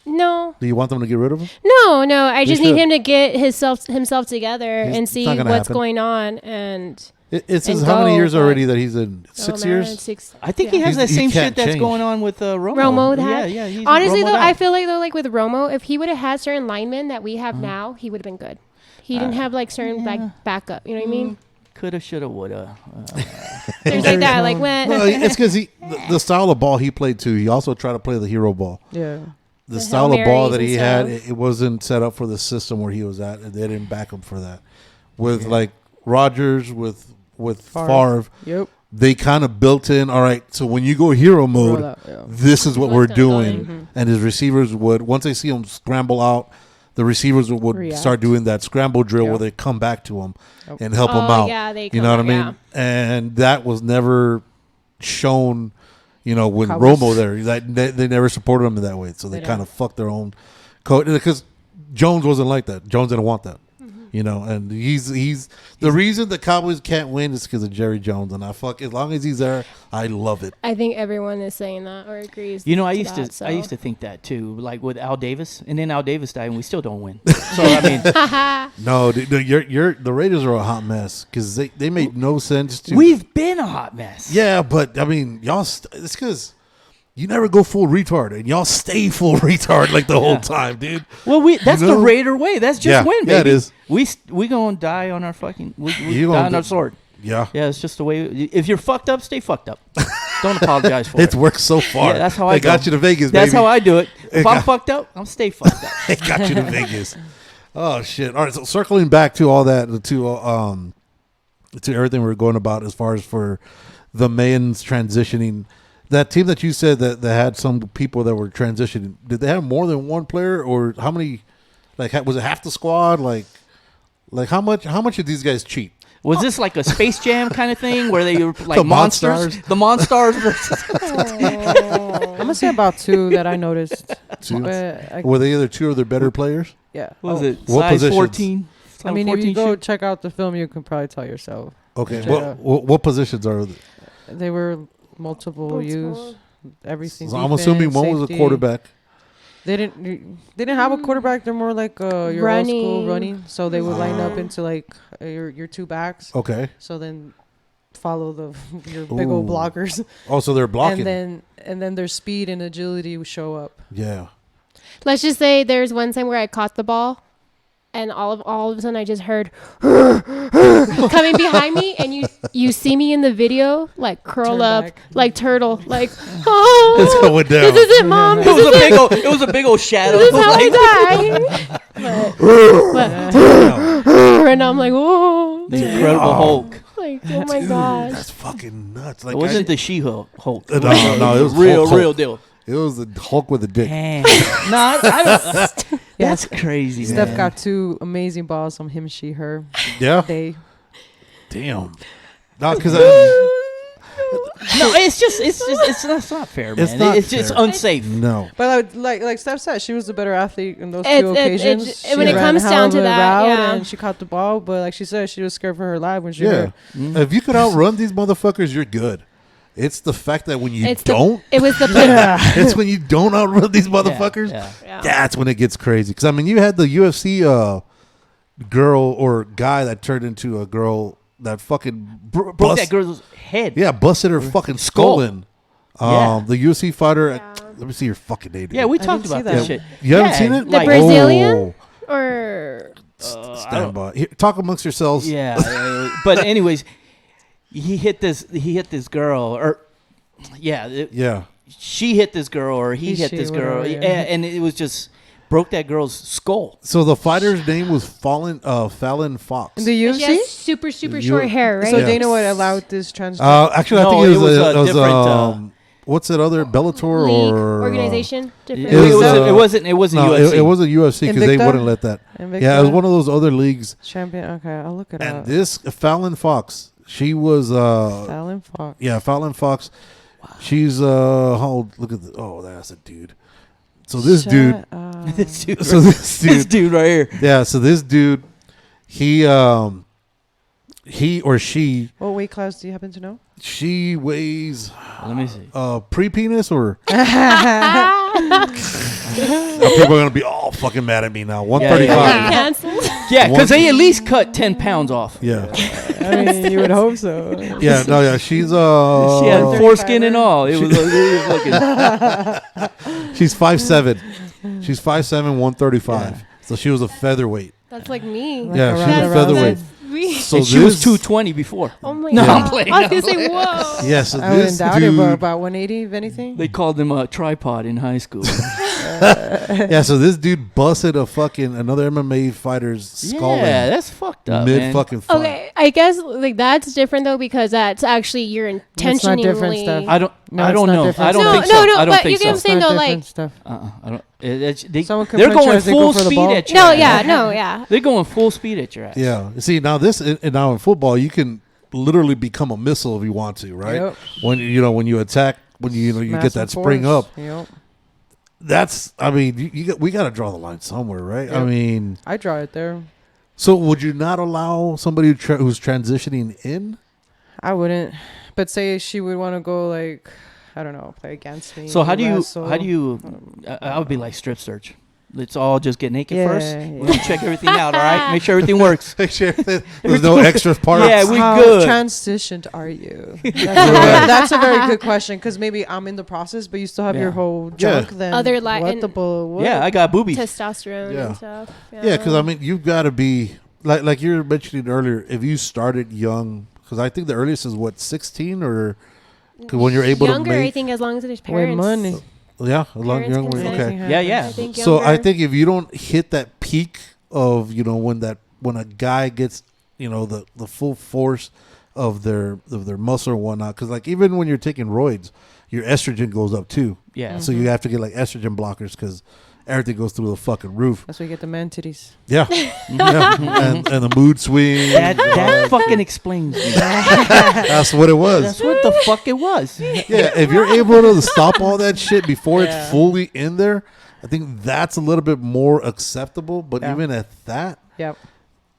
no, Do you want them to get rid of him? no. I just should. need him to get himself together He's- and it's see not gonna what's happen. going on. And It's And how many go, years but- already that he's in? oh, 6 man, years? 6. I think he yeah. has that He same can't shit that's change. going on with Romo. Romo Yeah, had. yeah. He's Honestly, Romo'd though, out. I feel like with Romo, if he would have had certain linemen that we have now, he would have been good. He didn't have like certain like backup. You know what I mean? Coulda, shoulda, woulda. There's like that, like when. Well, it's because the style of ball he played too. He also tried to play the hero ball. Yeah. The The style Hail of ball Marys that and he had, stuff. it wasn't set up for the system where he was at, and they didn't back him for that. With like Rodgers, with Favre, Yep. they kind of built in. All right, so when you go hero mode, Roll out, yeah. this is what What's we're not doing. going. And his receivers would, once they see him scramble out, the receivers would React. start doing that scramble drill where Yep. they come back to him Yep. and help him Oh, out. yeah, they you come know what I back, mean? yeah. And that was never shown, with Cowboys. Romo there. That they never supported him in that way. So they They kind don't. of fucked their own coach. Because Jones wasn't like that. Jones didn't want that. And he's the reason the Cowboys can't win is because of Jerry Jones. And as long as he's there, I love it. I think everyone is saying that or agrees. You know, I to used that, to so. I used to think that too, like with Al Davis, and then Al Davis died, and we still don't win. So I mean, No, the Raiders are a hot mess because they made no sense to. we've been a hot mess. Yeah, but I mean, y'all. It's because you never go full retard, and y'all stay full retard like the whole time, dude. Well, that's know? the Raider way. That's just Yeah, win, baby. yeah, it is. We gonna die on our fucking. We You die gonna on our do- sword. Yeah, Yeah, it's just the way. If you're fucked up, stay fucked up. Don't apologize for it's it. worked so far. Yeah, that's how they I got go. you to Vegas. That's baby. how I do it. If I'm got- fucked up, I'm stay fucked up. They got you to Vegas. Oh shit! All right, so circling back to all that, to everything we were going about as far as for the men's transitioning. That team that you said that had some people that were transitioning, did they have more than one player, or how many? Like, was it half the squad? Like how much did these guys cheat? Was this like a Space Jam kind of thing where they were like The monsters? Monstars. The Monstars versus. I'm gonna say about 2 that I noticed. Two? But Were they either two of their better players? yeah. What was it? What Size positions? 14? I mean, if 14 you go shoot? check out the film, you can probably tell yourself. Okay, Yeah. what positions are? They were multiple use, everything. So I'm assuming one was a safety. quarterback. They didn't have a quarterback. They're more like your old school running. So they would line up into like your 2 backs. Okay. So then follow your big old Ooh. blockers, Oh, so they're blocking. and then their speed and agility would show up. Yeah. Let's just say there's one time where I caught the ball, and all of a sudden I just heard coming behind me, and you see me in the video like curl Turn up back. like turtle, like oh, It's going down. this is it, mom. It This was is a it. big old. It was a big old shadow. This is how Like- I die. And I'm like, oh, The Incredible Hulk. like oh my Dude, gosh. that's fucking nuts. Like It wasn't the She-Hulk. Hulk. No, it was real, Hulk. real deal. It was the Hulk with a dick. Damn. No, I don't. That's crazy. Steph man. got 2 amazing balls from him, she, her. Yeah. They Damn. No, because No, it's not fair, man. It's not It's just fair. unsafe. No. But like Steph said, she was the better athlete in those two occasions. She when it ran comes hell down of to a that, route yeah. and she caught the ball. But like she said, she was scared for her life when she Yeah. hurt. If you could outrun these motherfuckers, you're good. It's the fact that when you don't, It was the it's when you don't outrun these motherfuckers. Yeah. That's when it gets crazy. Because I mean, you had the UFC girl or guy that turned into a girl that fucking Broke that girl's head. Yeah, busted her fucking skull in. Yeah. The UFC fighter. Let me see your fucking name. Yeah, we I talked didn't about see that that. shit. You haven't seen it? The Brazilian? Or Stand by. Here, talk amongst yourselves. Yeah, but anyways, he hit this girl, or Yeah. she hit this girl, or he hit she, this girl, whatever, yeah. and it was just broke that girl's skull. So the fighter's name was Fallon Fox. In the she UFC. has super short hair, right? So Yeah. Dana would allow this trans. Actually, No, I think it was a different. What's that other Bellator League, or organization? Different. It It wasn't No, UFC. it wasn't UFC because they Invicta? wouldn't let that. Invicta? Yeah, it was one of those other leagues. champion. Okay, I'll look it And up. this Fallon Fox, she was Fallon Fox. yeah, Fallon Fox. She's how old? Look at that's a dude. So this dude, This dude, so this this dude, dude right here. yeah, so this dude, he or she What weight class do you happen to know? weighs Let me see. pre-penis or Now people are gonna be all fucking mad at me now. 135. Canceled. Yeah, because they at least cut 10 pounds off. Yeah, I mean, you would hope so. yeah, no, yeah. She's She had foreskin and all. It was fucking. she's 5'7". She's 5'7", 135. So she was a featherweight. That's like me. Yeah, she was a Ronda featherweight. That's me. So And she was this- 220 before. Oh my No, god. I'm playing. I was gonna say, whoa. Yeah, so I wouldn't this doubt it, but dude. about 180, if anything. They called him a tripod in high school. Yeah, so this dude busted another MMA fighter's skull Yeah, in that's fucked up, mid man. fucking fight. Okay, I guess like that's different though because that's actually you're not intentionally. different stuff. I don't. No, I it's don't not know. different. I don't No, think no, so. no, I don't but think you so. can It's say not though, different like stuff. I don't. Someone could They're franchise, going they go full for the speed ball. at you. no, yeah, no, yeah. They're going full speed at your ass. Yeah, see now now in football you can literally become a missile if you want to, right? Yep. When when you attack, when you get Massive that spring force. up. Yep. That's I mean we got to draw the line somewhere, right? I Yep. mean, I draw it there. so would you not allow somebody who's transitioning in? I wouldn't. But say she would want to go like, I don't know, play against me. So how do you? wrestle. How do you? I would be like strip search. Let's all just get naked Yeah, first. yeah. We'll check everything out. All right. Make sure everything works. Make sure there's no extra parts. Yeah, we How good. transitioned are you? That's a very good question because maybe I'm in the process, but you still have Yeah. your whole junk. Then Other what the bull? What? Yeah, I got boobies. Testosterone Yeah. and stuff. Yeah, because I mean, you've got to be like you were mentioning earlier. If you started young, because I think the earliest is what 16 or 'cause when you're able younger, to I make think, as long as there's With parents. money. yeah, a long Parents young consent. okay. Yeah, yeah. I think So I younger. think if you don't hit that peak of when a guy gets the full force of their muscle and whatnot, because like even when you're taking roids, your estrogen goes up too. Yeah. So you have to get like estrogen blockers because everything goes through the fucking roof. That's where you get the man titties. Yeah, yeah. and the mood swings. That fucking explains me. That's what it was. That's what the fuck it was. Yeah, if you're able to stop all that shit before Yeah. it's fully in there, I think that's a little bit more acceptable. But Yeah. even at that, Yep.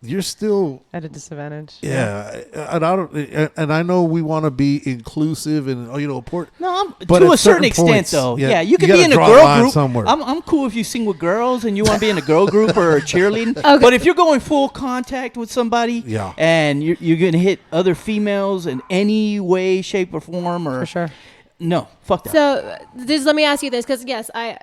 you're still At a disadvantage. and I don't, and I know we want to be inclusive and important. No, But to at a certain certain extent, points, though. yeah, Yeah, you you can gotta be in a draw a girl line group. somewhere. I'm cool if you sing with girls and you want to be in a girl group or cheerleading. Okay. But if you're going full contact with somebody, Yeah. and you're gonna hit other females in any way, shape, or form, or For sure. no, fuck that. So let me ask you this, because yes, I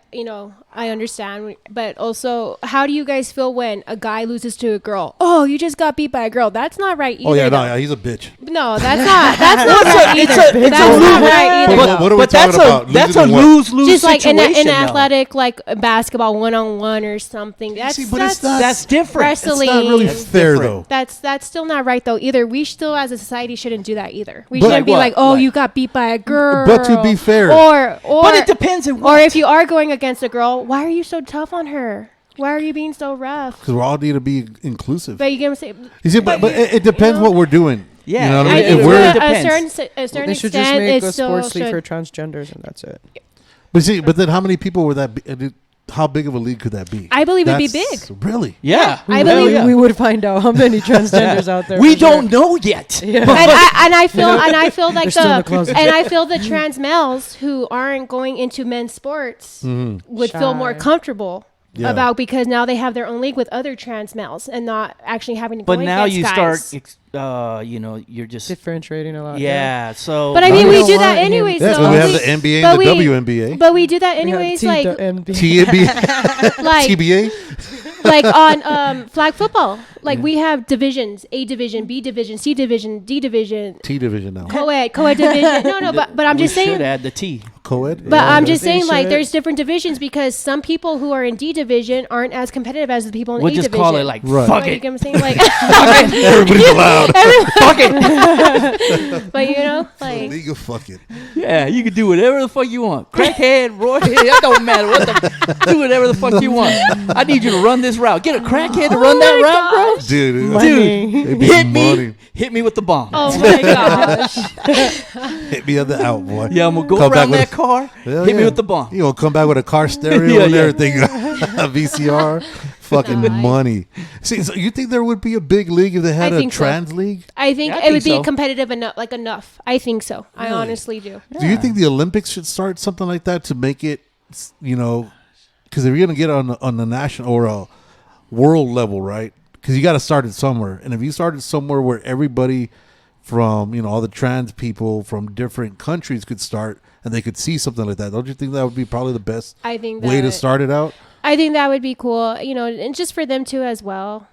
understand, but also, how do you guys feel when a guy loses to a girl? Oh, you just got beat by a girl. That's not right either. Oh yeah, no, though. yeah, he's a bitch. No, that's not right it's either. a That's not lose. right either. But though. what are we But that's talking about? that's a Losing in what? lose-lose Just like in situation. an though. athletic, like basketball 1-on-1 or something. That's See, but it's not. That's different. wrestling. It's not really That's fair different. though. That's still not right though either. We still, as a society, shouldn't do that either. We But- shouldn't be Like like, what? oh, Like- you got beat by a girl. But to be fair- or But it depends on or what. if you are going against a girl, why are you so tough on her? Why are you being so rough? Because we all need to be inclusive. But you can say, You see, but it depends you know? what we're doing. Yeah, You know what I I mean? think If we're- to depends. a certain They should just extent, make it a still sports league should. for transgenders, and that's it. But then how many people would that be? How big of a league could that be? I believe it'd be That's- big. Really? Yeah, I hell believe- yeah. We would find out how many transgenders out there. We for sure. don't know yet. Yeah. and I feel like They're still in the closet. and I feel the trans males who aren't going into men's sports would feel more Shy. comfortable Yeah. about, because now they have their own league with other trans males and not actually having to go But now against you guys. start, you're just differentiating a lot. yeah. So, But I No, mean, you we don't do that want him- anyways. Yes, though. but we have We- the NBA but and the we- WNBA. But we do that We have anyways, T- like the MB. TNBA, like TBA. on flag football. Like we have divisions: A division, B division, C division, D division, T division now. co-ed division. No, but I'm we just should saying. add the T. Co-ed. But I'm just they saying, like, should. there's different divisions, because some people who are in D division aren't as competitive as the people in We'll A just division. call it like Right. fuck Like, you it. get what I'm saying? Like, Everybody's allowed. Fuck it. but you know, like, League of fuck it. Yeah, you can do whatever the fuck you want. Crackhead, Roy, it don't matter what do whatever the fuck you want. I need you to run this route. Get a crackhead to run that route, bro. Dude, Money. it'd be money. Hit me with the bomb. oh my gosh. Hit me on the out, boy. Yeah, I'm gonna go Come back around with that car. Hell Hit me yeah. with the bomb. You gonna come back with a car stereo Yeah, and yeah. everything, a VCR, fucking God. money. See, so you think there would be a big league if they had I a think so. trans league? I think Yeah, I it think would be so. competitive enough. Like enough. I think so. I Really? honestly do. Do you think the Olympics should start something like that to make it, because if you're gonna get on the national or a world level, right? Because you got to start it somewhere, and if you started somewhere where everybody from all the trans people from different countries could start and they could see something like that, don't you think that would be probably the best I think way to that- start it out? I think that would be cool. And just for them too as well.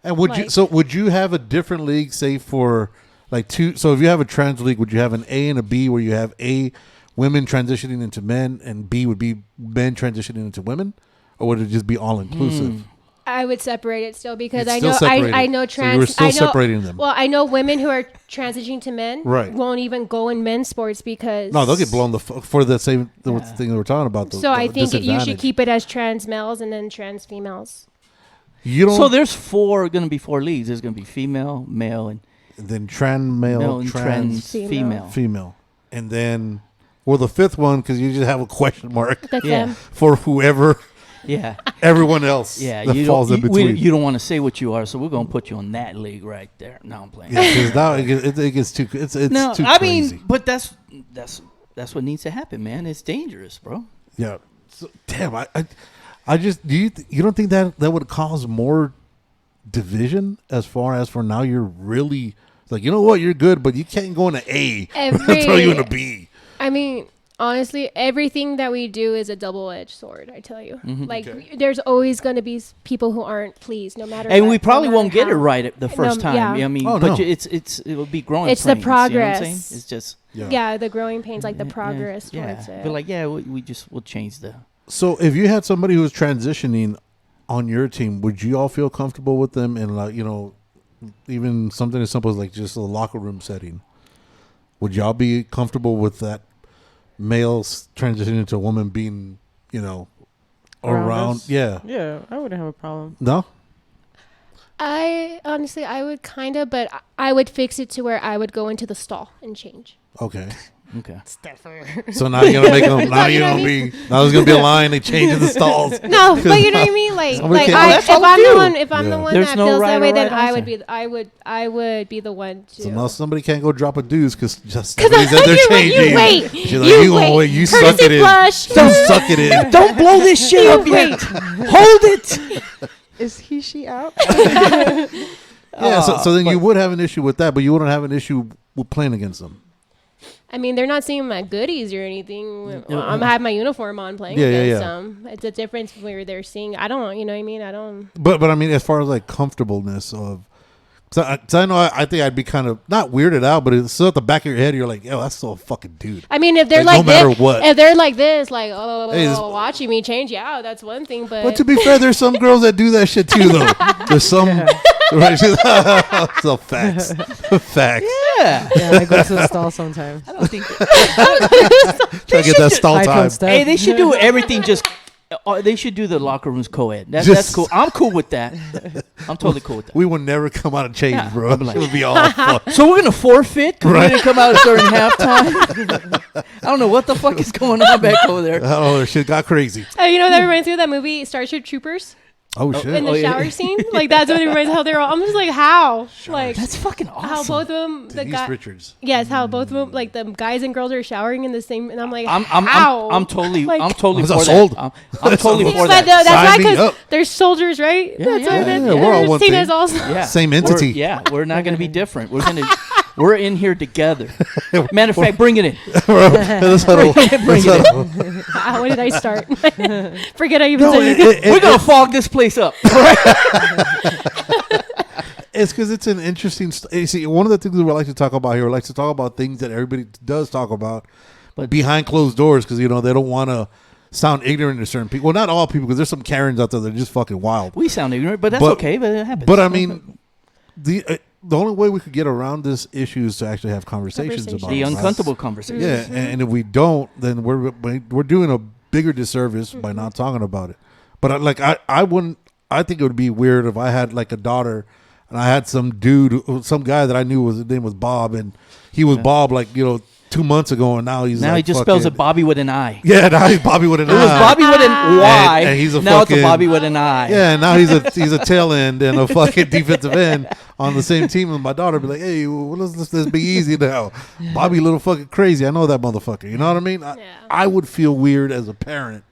And would you have a different league, say for like two? So if you have a trans league, would you have an A and a B where you have A, women transitioning into men, and B would be men transitioning into women, or would it just be all inclusive? I would separate it still, because You'd I still know separate I it. know So trans. you were still I know, separating them. Well, I know women who are transitioning to men Right. won't even go in men's sports because No, they'll get blown for the same thing that we're talking about. So I think you should disadvantage. keep it as trans males and then trans females. You don't. So there's going to be four leagues. There's going to be female, male, and then trans male, male and trans female. female, and then the fifth one, because you just have a question mark That's Yeah. them. for whoever Yeah, evereverone else yeah. that You falls in don't, between. you don't want to say what you are, so we're going to put you on that league right there. No, I'm playing. Yeah, because now it gets too. It's No, too I crazy. mean, but that's what needs to happen, man. It's dangerous, bro. Yeah. So, damn, I just you don't think that would cause more division as far as for now you're really like, you know what, you're good, but you can't go in an A. Every- throw you in a B. I mean, honestly, everything that we do is a double-edged sword. I tell you, like there's always going to be people who aren't pleased, no matter. And what, we probably no matter won't get it how. right at the first time. yeah. I mean, Oh, but no. it will be growing. It's the pains, you know what I'm saying? progress. It's just Yeah, the growing pains, like the progress yeah. towards it. But like, yeah, we'll change the. So if you had somebody who was transitioning on your team, would you all feel comfortable with them and like, even something as simple as like just a locker room setting? Would y'all be comfortable with that male transitioning into a woman being, around? us? Yeah. Yeah, I wouldn't have a problem. No? I honestly, I would kind of, but I would fix it to where I would go into the stall and change. Okay. Okay. So now you're gonna make them. Now You you're know gonna what be. I Now there's gonna be a line. They change in the stalls. No, but you know what I mean. Like, Somebody like can't- I, That's if I'm the one, if I'm Yeah. the one There's that no feels right that or way, then right I answer. would be the one to. So now somebody can't go drop a deuce because just Because somebody said they're you changing. wait, She's you like, you wait. gonna wait. You suck Courtesy it in. flush. You suck it in. Don't blow this shit up yet. Hold it. Is she out? Yeah. So then you but- would have an issue with that, but you wouldn't have an issue with playing against them. I mean, they're not seeing my goodies or anything. I'm having my uniform on playing Yeah, yeah, against yeah. them. It's a difference where they're seeing. I don't, you know what I mean? I don't. But I mean, as far as like comfortableness of, because I know I think I'd be kind of not weirded out, but it's still at the back of your head. You're like, yo, that's still a fucking dude. I mean, if they're Like, like, no matter this, what. if they're like this, like Hey, this- watching me change, yeah, that's one thing. But But to be fair, there's some girls that do that shit too, though. There's some. Right? So facts. Facts. Yeah. Yeah, I go to the stall sometimes. I don't think. Try to get that stall High time. club stuff. Hey, they should do everything just They should do the locker rooms co-ed. That's Just- cool. I'm cool with that. I'm totally cool with that. We will never come out of change, Yeah. bro. It would be all fucked. So we're gonna forfeit because we didn't come out during halftime. I don't know what the fuck is going on back over there. Oh, that shit got crazy. You know that reminds me of that movie Starship Troopers Oh, shit. in the Oh, yeah. shower scene. Like that's what it reminds. How they're all. I'm just like how like That's fucking how awesome. both of them the Denise guy. Richards. Yes, how both of them like the guys and girls are showering in the same. And I'm like I'm how? totally Like- I'm totally I'm for sold. that. I'm totally That's for But that. that's why Sign me because up. they're soldiers, right? Yeah, That's why yeah, they're, yeah, we're all they're one seen thing. as all. Yeah. Same entity. We're not gonna be different. We're in here together. Matter of fact, bring it in. Let's huddle. Bring Let's it in. When huddle. did I start? Forget I even No, said anything. We're gonna fog this place up. It's because it's an interesting. You see, one of the things we like to talk about here, we like to talk about things that everybody does talk about, but behind closed doors, because they don't want to sound ignorant to certain people. Well, not all people, because there's some Karens out there that are just fucking wild. We sound ignorant, but that's But- okay. But it happens. But I mean, the only way we could get around this issue is to actually have conversations about the it. right? uncomfortable conversation. Yeah, and if we don't, then we're doing a bigger disservice by not talking about it. But I wouldn't. I think it would be weird if I had like a daughter, and I had some guy that I knew his name was Bob, and he was Bob 2 months ago, and now he just spells it Bobby with an I. Yeah, now he's Bobby with an It was I. Bobby with an Y. And he's a now it's a fucking- Bobby with an I. Yeah, and now he's a tail end and a fucking defensive end on the same team with my daughter. Be like, hey, well, let's be easy now. Bobby, little fucking crazy. I know that motherfucker. You know what I mean? I would feel weird as a parent.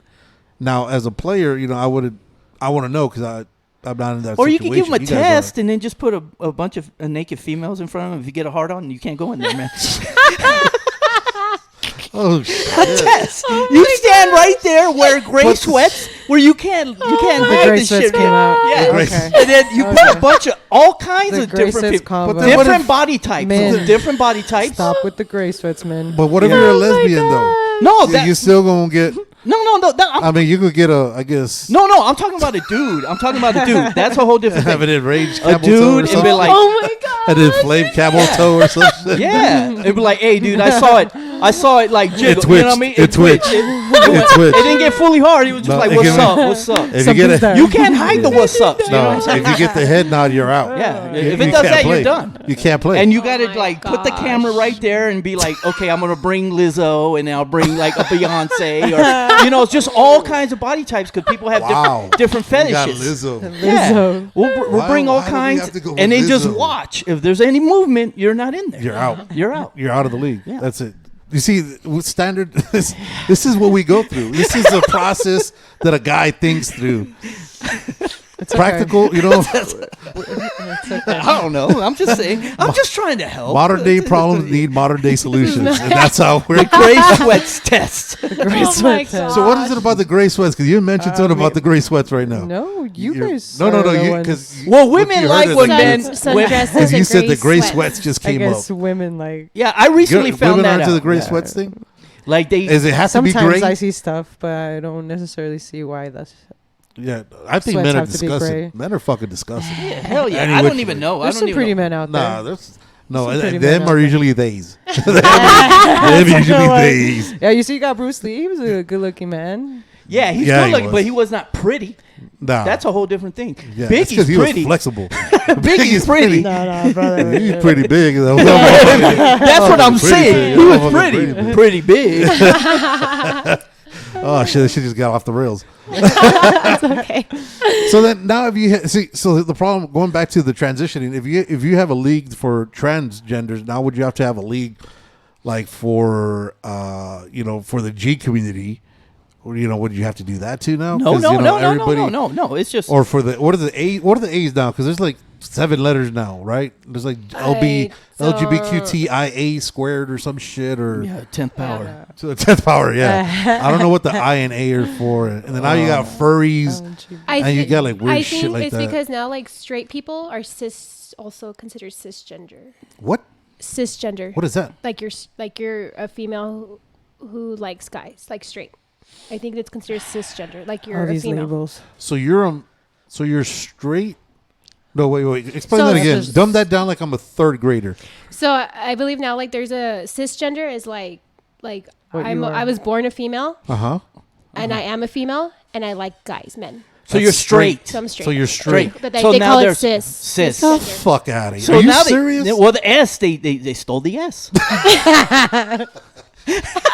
Now, as a player, I want to know because I'm not in that. Or you situation. could give him a You guys test and then just put a bunch of naked females in front of him. If you get a hard on, you can't go in there, man. Oh A shit! test. You stand right there, wear gray sweats, where you can't hide gray this sweats shit. came man. out. Yeah. gray Okay. And then you put a bunch of all kinds The of gray different sweats people, combo. But then what different if- body types, Man. different body types. Stop with the gray sweats, man. But what if you're a lesbian though? No, You still gonna get? no. I mean, you could get I guess. No, I'm talking about a dude. That's a whole different Have thing. it enraged A camel toe or dude and be something. like, Oh my god! And then flame camel toe or some shit. yeah. It'd be like, hey, dude, I saw it like jiggle. It You know what I twitched. mean? It twitched. It twitched. didn't get fully hard. It was just No, like, it what's can- up? What's up? If you get Something's there. You can't hide the what's ups. You know what I'm no, saying? if you get the head nod, you're out. Yeah. You- If it you does can't that, play. you're done. You can't play. And you got to my like put the gosh. camera right there and be like, okay, I'm gonna bring Lizzo and I'll bring like a Beyonce or it's just all kinds of body types because people have Wow. different You got fetishes. Lizzo. Yeah. Lizzo. We'll Why- bring all why do we kinds, have to go with and then just Lizzo? watch. If there's any movement, you're not in there. You're out. You're out. You're out of the league. Yeah. That's it. You see, with standard, this is what we go through. This is a process that a guy thinks through. It's Practical, I don't know. I'm just saying. I'm just trying to help. modern day problems need modern day solutions, and that's how we're. Gray sweats test. Gray Oh my sweats. god! So what is it about the gray sweats? Because you mentioned something about the gray sweats right now. No, you You're- guys. No, are the you ones- because Well, women like when men. Sundresses because you and said the gray sweats. sweats just I came up. guess women like. Yeah, I recently Women found that aren't into the out. gray Yeah. sweats thing. Like they. Is it has to be Sometimes gray? I see stuff, but I don't necessarily see why that's. Yeah, I think Sweats men are have to be disgusting. gray. Men are fucking disgusting. Yeah, hell yeah. Any I which don't even way. know. I There's don't some even pretty know. men out there. Nah, there's no. Some pretty Them men are out usually theys. Them That's usually the one. theys. Yeah, you see, you got Bruce Lee. He was a good-looking man. Yeah, he's Yeah, good he looking, was. but he was not pretty. Nah, That's a whole different thing. yeah, that's 'cause Biggie's he pretty. was flexible. Biggie's pretty. No, brother. He's pretty big. Though. That's what I'm Pretty saying. big. He was Oh, pretty, pretty big. Oh shit! She just got off the rails. Okay. So then now, if you see, so the problem going back to the transitioning, if you have a league for transgenders, now would you have to have a league like for for the G community? Or would you have to do that too now? No, 'Cause, no. everybody- It's just Or for the what are the A's now? Because there's like 7 letters now, right? There's like LGBTQIA squared or some shit or yeah, 10th power. to the 10th power. Yeah, I don't know what the I and A are for. And then now you got furries. And you got, like, weird I shit think like it's that. because now like straight people are also considered cisgender. What? Cisgender. What is that? Like you're a female who likes guys, like straight. I think it's considered cisgender. Like you're All a these female. labels. So you're straight. No, wait. Explain So that it's again. just- Dumb that down like I'm a 3rd grader. So I believe now like there's a cisgender is like What you are. I was born a female Uh huh. and I am a female and I like guys, men. So you're straight. So I'm straight. So you're straight. But So they now call it there's cis. cis. Get the fuck out of here. So Are you now serious? well, the S, they stole the S.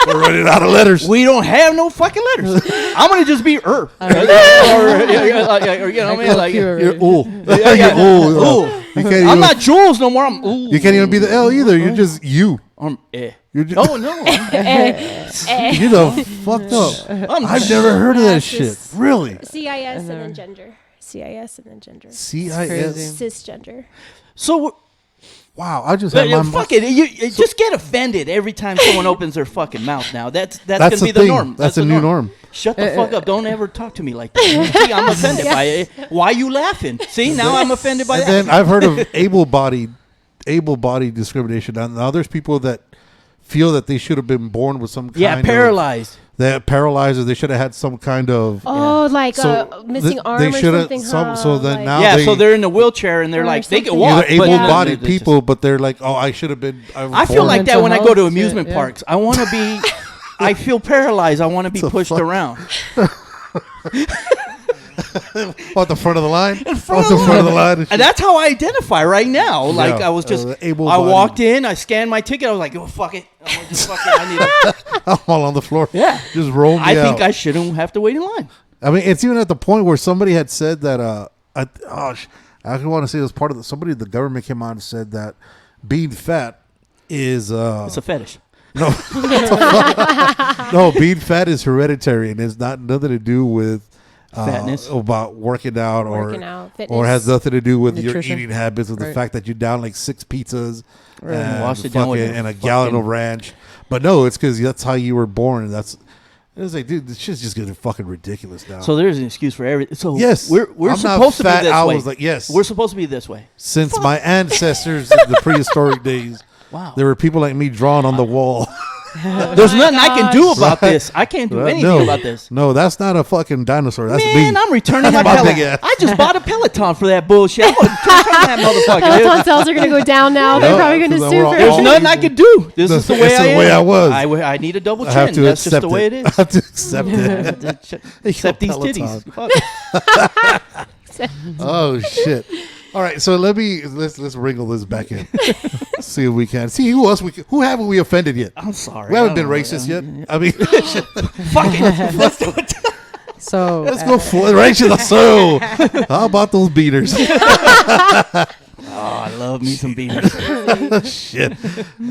We're running out of letters. We don't have no fucking letters. I'm gonna just be or you know what I mean? Like, You're ooh. yeah. You're ooh. Ooh. You can't I'm even, not Jules no more. I'm ooh. you can't even be the L either. You're just you. I'm eh. You're just, Oh no. you know, fucked up. I've never heard of that shit. Really? CIS and then gender. CIS and then gender. CIS. Cisgender. So Wow, I just had my fuck it. You just get offended every time someone opens their fucking mouth. Now that's gonna the be the thing. norm. That's the a new norm. Shut the fuck up. Don't ever talk to me like that. See, I'm offended by it. Why are you laughing? See, now I'm offended by And that. then I've heard of able-bodied discrimination. Now there's people that feel that they should have been born with some kind of paralyzed. They're paralyzed, or they should have had some kind of. Oh, like So a missing arm they or shoulda- something. so then like, now Yeah, they- so they're in a wheelchair and they're Or like they can something. walk. They're but able-bodied they just- people, but they're like, oh, I should have been. I feel like that Mental when I go health to shit, amusement yeah. parks. I want to be. I feel paralyzed. I want to be the pushed fuck? around. at the front of the line. At the front front of the line. And that's how I identify right now. Like Yeah, I was just, I able-bodied. walked in, I scanned my ticket. I was like, oh fuck it, I'm just fuck it. I need. I'm all on the floor. Yeah. just roll me I think out. I shouldn't have to wait in line. I mean, it's even at the point where somebody had said that. I want to say it was part of somebody. The government came out and said that being fat is It's a fetish. no, being fat is hereditary and it's not nothing to do with Fatness. about working out Working out, or fitness. has nothing to do with Nutrition. your eating habits or the Right. fact that you down like 6 pizzas and, Wash it down with fucking- a and a gallon of fucking- ranch. But no, it's because that's how you were born. And it was like, dude, this shit's just getting fucking ridiculous now. So there's an excuse for everything. So Yes, we're I'm not supposed to be fat. this I way. was like, yes. We're supposed to be this way. Since my ancestors in the prehistoric days, Wow. there were people like me drawn on the wall. There's nothing I can do about this. I can't do anything no, about this. No, that's not a fucking dinosaur. That's Man, me. I'm returning my my big Peloton. ass. I just bought a Peloton for that bullshit. I'm going to return that motherfucker. Peloton sales are going to go down now. They're Yeah, probably going to 'cause sue we're for all- it. There's nothing I could do. This is the way That's I the am. way I was. I need a double I have chin. to That's accept just the way it I is. have to accept it. Accept these Peloton. titties. Fuck. Oh shit! All right, so let's wrinkle this back in. See if we can see who else who haven't we offended yet? I'm sorry. We haven't I been don't know. racist yet. I mean, Fuck it. Let's do it. So let's go for racist. So, how about those beaters? Oh, I love me some beaners. Shit.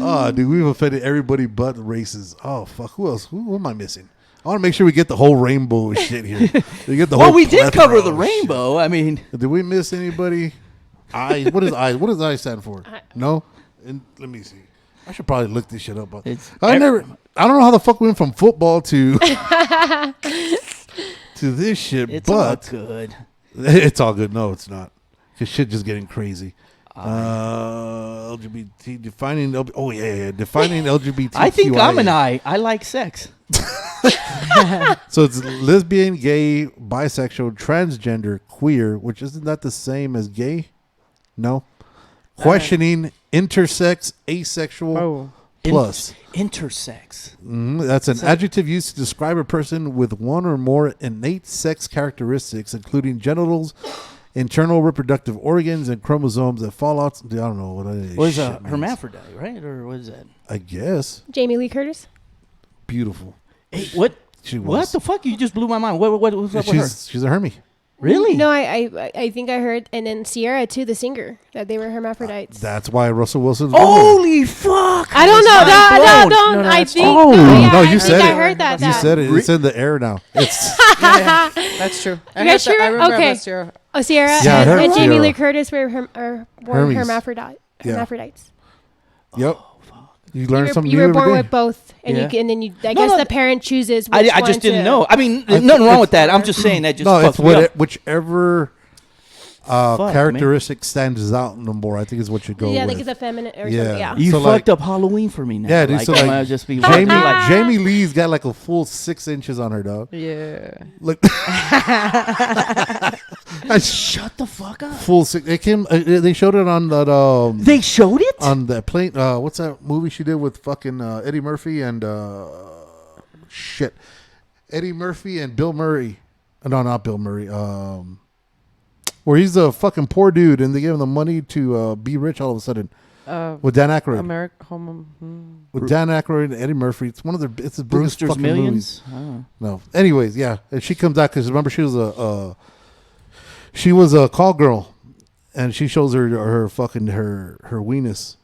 Oh, dude, we've offended everybody but races. Oh, fuck. Who else? Who am I missing? I want to make sure we get the whole rainbow shit here. We get the Well, whole we did plethora cover the of rainbow. I mean, shit. Did we miss anybody? What is I? What does I stand for? No. And let me see. I should probably look this shit up. It's I don't know how the fuck we went from football to this shit. it's all but good. it's all good. No, it's not. Cause shit just getting crazy. LGBT defining. Defining LGBT. I think I'm an I. I like sex. So it's lesbian, gay, bisexual, transgender, queer, which isn't that the same as gay? No. Questioning, intersex, asexual, Oh. plus. Intersex. That's an adjective used to describe a person with one or more innate sex characteristics, including genitals, internal reproductive organs, and chromosomes that fall out. I don't know what that Was shit a means. hermaphrodite, right? Or what is that? I guess. Jamie Lee Curtis. Beautiful. Hey, what? She was. What the fuck? You just blew my mind. What was up with her? She's a Hermie. Really? No, I think I heard, and then Sierra too, the singer, that they were hermaphrodites. That's why Russell Wilson's. Holy fuck! I don't know. Mind blown. Don't. No, I that's think. Oh, yeah, no, I you think said I it. heard that. You said it. It's in the air now. It's That's true. I You heard guys that. I sure? remember Okay. about Sierra. Oh, Sierra Yeah, I heard and Jamie Sierra. Lee Curtis were born Hermes. hermaphrodites. Yep. You learn something You new were born every day. with both, and Yeah. you can, and then you. I No, guess no, the parent chooses. I Which just one didn't to- know. I mean, I nothing wrong think with that. I'm just saying that just No, it's fucks me up. whichever Fuck, characteristic stands out no more. I think is what you go Yeah, I with. think it's a feminine or Yeah. something. Yeah. You So, fucked like- up Halloween for me now. Yeah, dude. Like, So I'm like, gonna just be Jamie, like, Jamie Lee's got like a full 6 inches on her, dog. Yeah. Look, shut the fuck up. full 6. It came. They showed it on that. They showed it. On the plane. What's that movie she did with fucking Eddie Murphy and shit? Eddie Murphy and Bill Murray. No, not Bill Murray. Where he's a fucking poor dude, and they give him the money to be rich all of a sudden. With Dan Aykroyd. With Dan Aykroyd and Eddie Murphy. It's one of their. It's the biggest Brewster's fucking Millions. movies. No. Anyways, yeah, and she comes out because remember she was a call girl, and she shows her fucking her weenus.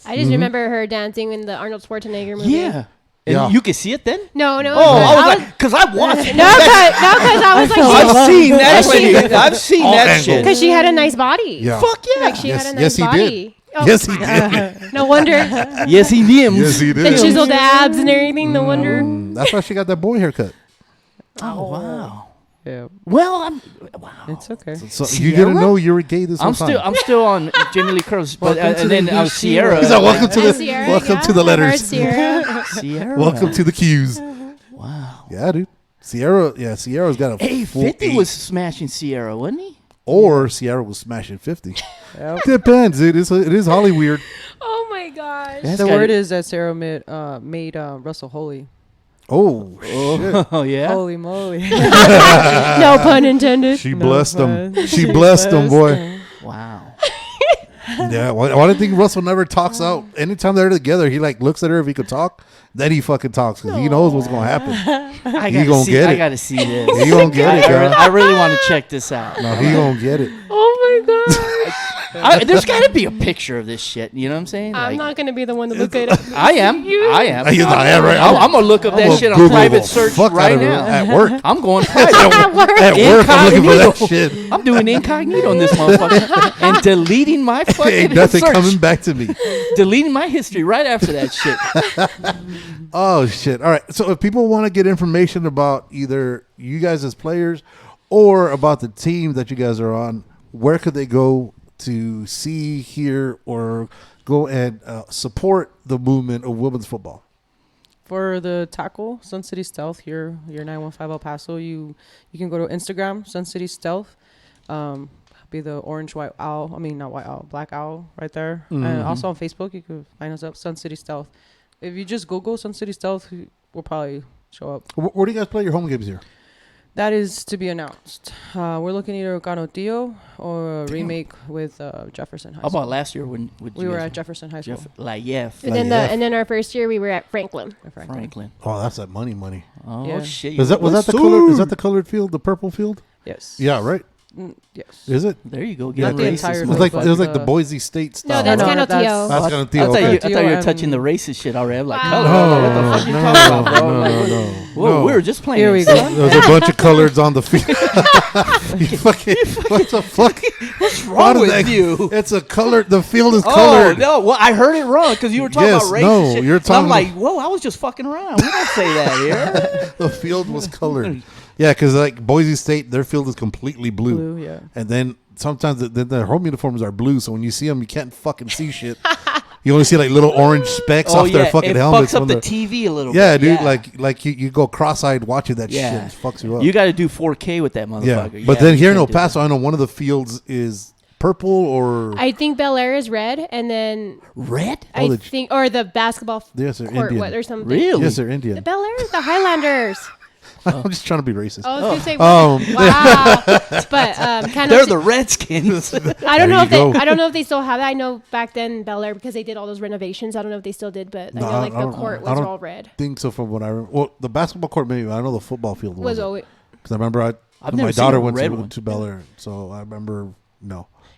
I just remember her dancing in the Arnold Schwarzenegger movie. Yeah. And you could see it then? No. Oh, I was like, because I watched it. No, because I was like, I've seen that shit. I've seen that shit. because she had a nice body. Yeah. Fuck yeah. Like she had a nice he body. did. Yes, he did. No wonder. Yes, he did. Yes, he did. The chiseled abs and everything. No wonder. That's why she got that boy haircut. Oh, wow. Yeah, Well, it's okay. So you didn't know you were gay this whole time. I'm still on Jamie Lee Curtis, but and then Sierra. He's like, welcome to the Sierra, welcome to the letters. Sierra. Sierra. Welcome to the Q's. Wow. Yeah, dude. Sierra's got a Hey, full 50 8. was smashing Sierra, wasn't he? Or Sierra was smashing 50. Yep. Depends, dude. It is Holly weird. Oh my gosh. That's The gotta- word is that Sarah made Russell holy. Oh, shit. Oh, yeah? Holy moly. No pun intended. She No blessed him. fun. She blessed him, boy. Wow. Yeah. Why do you think Russell never talks out? Anytime they're together, he like looks at her if he could talk. Then he fucking talks because he knows what's gonna happen. I He gonna get I it. got to see this. He gonna get it, girl. I really want to check this out. No, he gonna get it. Oh my god. There's got to be a picture of this shit. You know what I'm saying? I'm Like, not gonna be the one to look at it. I am. I am. I am, right? I'm going to look up I'm that gonna shit on Google private the search fuck out right of it now. at work. I'm going private. At work, I'm looking for that Incognito. shit. I'm doing incognito on this motherfucker and deleting my fucking Ain't nothing search. coming back to me. Deleting my history right after that shit. Oh shit! All right. So if people want to get information about either you guys as players or about the team that you guys are on, where could they go to see, hear, or go and support the movement of women's football? For the tackle, Sun City Stealth here, your 915 El Paso, you can go to Instagram, Sun City Stealth. Be the orange white owl. I mean, not white owl, black owl right there. Mm-hmm. And also on Facebook, you can find us up, Sun City Stealth. If you just Google Sun City Stealth, we'll probably show up. Where do you guys play your home games here? That is to be announced. We're looking either Canotillo or a remake with Jefferson High How School. about last year when We were at Jefferson High School. And then our first year we were at Franklin. Franklin. Oh, that's that money. Oh Yeah. shit! Was that the color? Is that the colored field? The purple field? Yes. Yeah, right. Yes. Is it? There you go. Not Get the racist, entire It field, was motherfucker. like the Boise State style. No, that's No, Canotillo. That's I gonna thought you Canotillo were and- touching the racist shit already. I'm like, Wow. color. No, What the fuck you talking about, bro? no. Whoa, we were just playing. Here we son. go. There's a bunch of coloreds on the field. You fucking, what the fuck? What's How wrong did with that- you? It's a color. The field is Oh colored. no! Well, I heard it wrong because you were talking Yes, about racist no, shit. you're And talking I'm like, whoa! I was just fucking around. We don't say that here. The field was colored. Yeah, because like Boise State, their field is completely blue. Blue, yeah. And then sometimes their home uniforms are blue, so when you see them, you can't fucking see shit. You only see like little orange specks off their fucking it helmets. fucks up when the they're- TV a little Yeah, bit. dude, like you go cross-eyed watching that Yeah. shit. It fucks you up. You got to do 4K with that yeah, motherfucker. but then you here in El can't do Paso, I know one of the fields is purple or I think Bel Air is red, and then that. Red? I the- think, or the basketball Yes, they're court, Indian. what or something. Really? yes, they're The Indian. Bel Air, the Highlanders. I'm just trying to be racist. I was gonna say, Um, wow. But kind They're of. the Redskins. I don't There know you if they. go. I don't know if they still have that. I know back then Bel Air, because they did all those renovations. I don't know if they still did, but I No, know like I the don't- court I was don't- all red. think so from what I remember. Well, the basketball court maybe. I know the football field Was always. because I remember I've my never seen daughter a went red one. to Bel Air, so I remember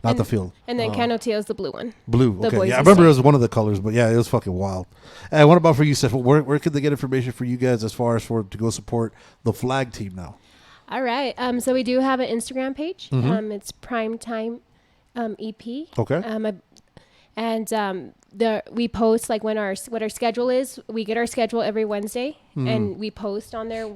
not the field. And then Canotillo is the blue one. Blue. The Okay. Boise Yeah, I remember State. it was one of the colors, but yeah, it was fucking wild. And what about for you, Steph? Where could they get information for you guys as far as to go support the flag team now? All right. So we do have an Instagram page. Mm-hmm. It's Primetime EP. Okay. We post like what our schedule is. We get our schedule every Wednesday, and we post on there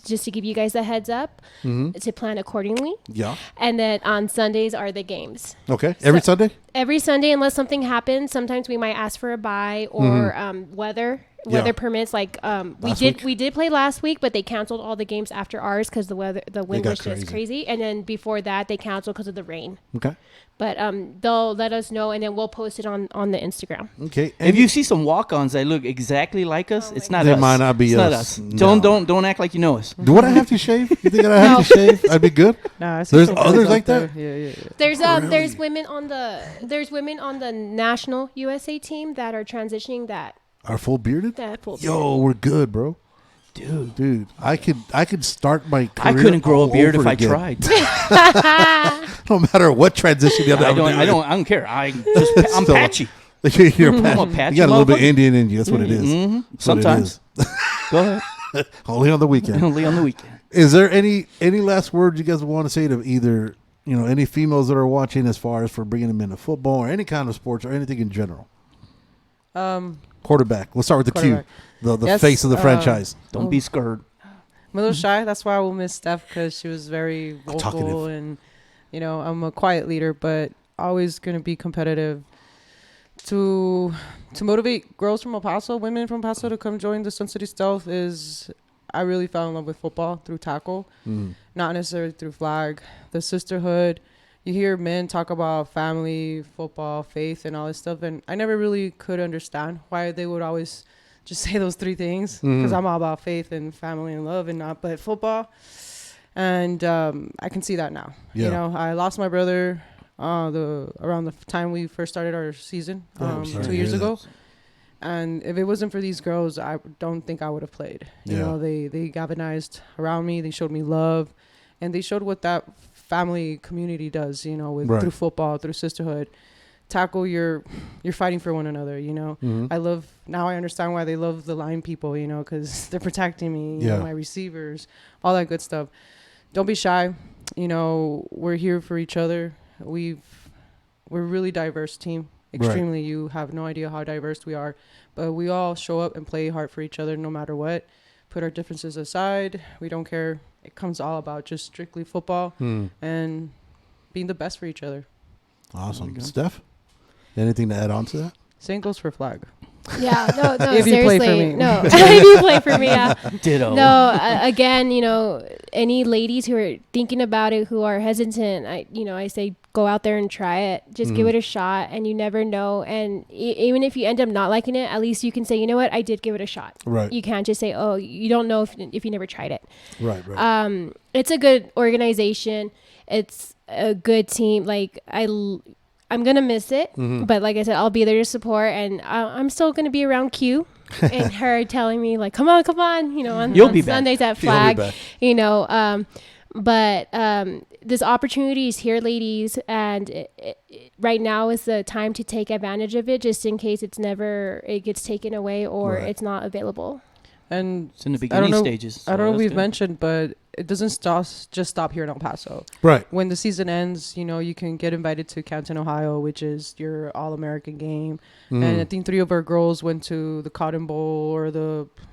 just to give you guys a heads up to plan accordingly. Yeah. And then on Sundays are the games. Okay. Every Sunday? Every Sunday, unless something happens, sometimes we might ask for a bye or weather Yeah. permits. Like Last week? we did play last week, but they canceled all the games after ours because the wind got was just crazy. And then before that, they canceled because of the rain. Okay. But they'll let us know, and then we'll post it on the Instagram. Okay. If you see some walk-ons that look exactly like us, it's not They us. might not not be It's not us. us. No. Don't act like you know us. Do I have to shave? You think I have to shave? I'd be good. Nah, I see There's some girls others out like there. that? Yeah. There's women on the national USA team that are transitioning that Our full bearded? full Yo, we're good, bro. Dude, I could start my career. I couldn't grow a all beard over if I again. tried. No matter what transition you have I to do. don't care. I'm Still- patchy. You're I'm a patchy. patchy You got a little bit motherfucker. Indian in you. That's what it is. Mhm. That's what it Sometimes. Go ahead. is. Only on the weekend. Only on the weekend. Is there any last words you guys want to say to either any females that are watching as far as for bringing them into football or any kind of sports or anything in general? Quarterback. We'll start with the Q, Quarterback. the Yes, face of the franchise. Don't be scared. I'm a little shy. That's why I will miss Steph because she was very vocal Talkative. and, I'm a quiet leader, but always going to be competitive. To motivate girls from El Paso, women from El Paso to come join the Sun City Stealth I really fell in love with football through tackle, not necessarily through flag. The sisterhood. You hear men talk about family, football, faith, and all this stuff, and I never really could understand why they would always just say those three things because I'm all about faith and family and love and not but football. And I can see that now. Yeah. I lost my brother around the time we first started our season 2 years ago. And if it wasn't for these girls, I don't think I would have played. They galvanized around me. They showed me love, and they showed what that family community does. Through football, through sisterhood, tackle. You're fighting for one another. I understand why they love the line people. Because they're protecting me. My receivers, all that good stuff. Don't be shy. We're here for each other. We're a really diverse team. Extremely. Right. You have no idea how diverse we are, but we all show up and play hard for each other no matter what. Put our differences aside. We don't care. It comes all about just strictly football and being the best for each other. Awesome. Steph, anything to add on to that? Same goes for flag. Yeah, no, If you seriously. play for me. No, if you play for me, yeah. Ditto. No, again, any ladies who are thinking about it, who are hesitant, I say go out there and try it. Just give it a shot, and you never know. And even if you end up not liking it, at least you can say, you know what, I did give it a shot. Right. You can't just say, oh, you don't know if you never tried it. Right. It's a good organization. It's a good team. I'm going to miss it, but like I said, I'll be there to support, and I'm still going to be around Q and her telling me come on, on Sundays at Flag, but this opportunity is here, ladies, and right now is the time to take advantage of it, just in case it gets taken away or it's not available. And it's in the beginning stages. I don't know if we've mentioned, but it doesn't stop here in El Paso. Right. When the season ends, you can get invited to Canton, Ohio, which is your All-American game. And I think 3 of our girls went to the Cotton Bowl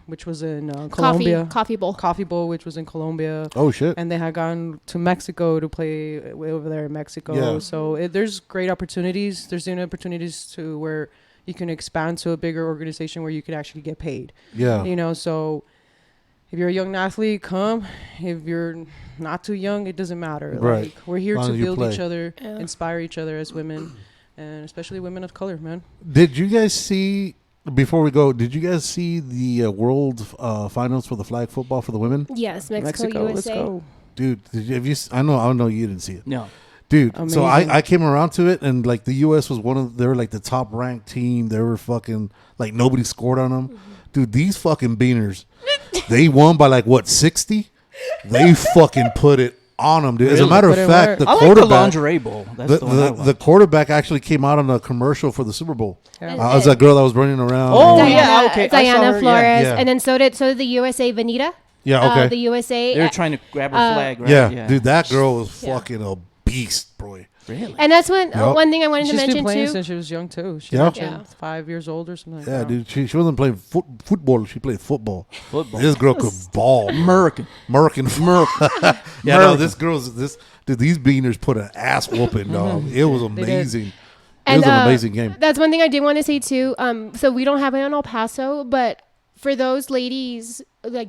which was in Colombia. Coffee Bowl, which was in Colombia. Oh, shit. And they had gone to Mexico to play over there in Mexico. Yeah. So there's great opportunities. There's opportunities to where you can expand to a bigger organization where you can actually get paid. Yeah. So if you're a young athlete, come. If you're not too young, it doesn't matter. Right. We're here to build each other, Yeah. inspire each other as women, and especially women of color, man. Did you guys see, before we go, the World Finals for the flag football for the women? Yes, Mexico, USA. Let's go. Dude, I know you didn't see it. No. Dude, Amazing. so I came around to it, and the U.S. was they were the top ranked team. They were fucking nobody scored on them. Dude, these fucking beaners, they won by 60? They fucking put it on them, dude. As a matter of fact, the I like quarterback, the lingerie bowl. That's the quarterback actually came out on a commercial for the Super Bowl. Yeah. I was that girl that was running around. Oh, and- yeah, okay. I saw Diana her, Flores, yeah. and then so did the USA Vanita. Yeah, okay. The USA. They were trying to grab her flag, right? yeah, dude, that girl was fucking a beast, bro. Really? And that's one thing I wanted She's to mention been playing too. since she was young too. She Yeah. mentioned 5 years old or something. Yeah, that. dude, she wasn't playing football. She played football. Football. This girl could ball. American. Yeah, no, these beaners put an ass whooping, dog. It was amazing. It was an amazing game. That's one thing I did want to say too. So we don't have it in El Paso, but for those ladies,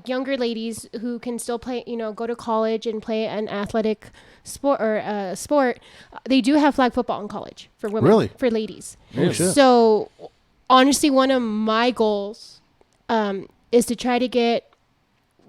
younger ladies who can still play, go to college and play an athletic sport or sport, they do have flag football in college for women. Really? For ladies. Oh, shit. So honestly, one of my goals is to try to get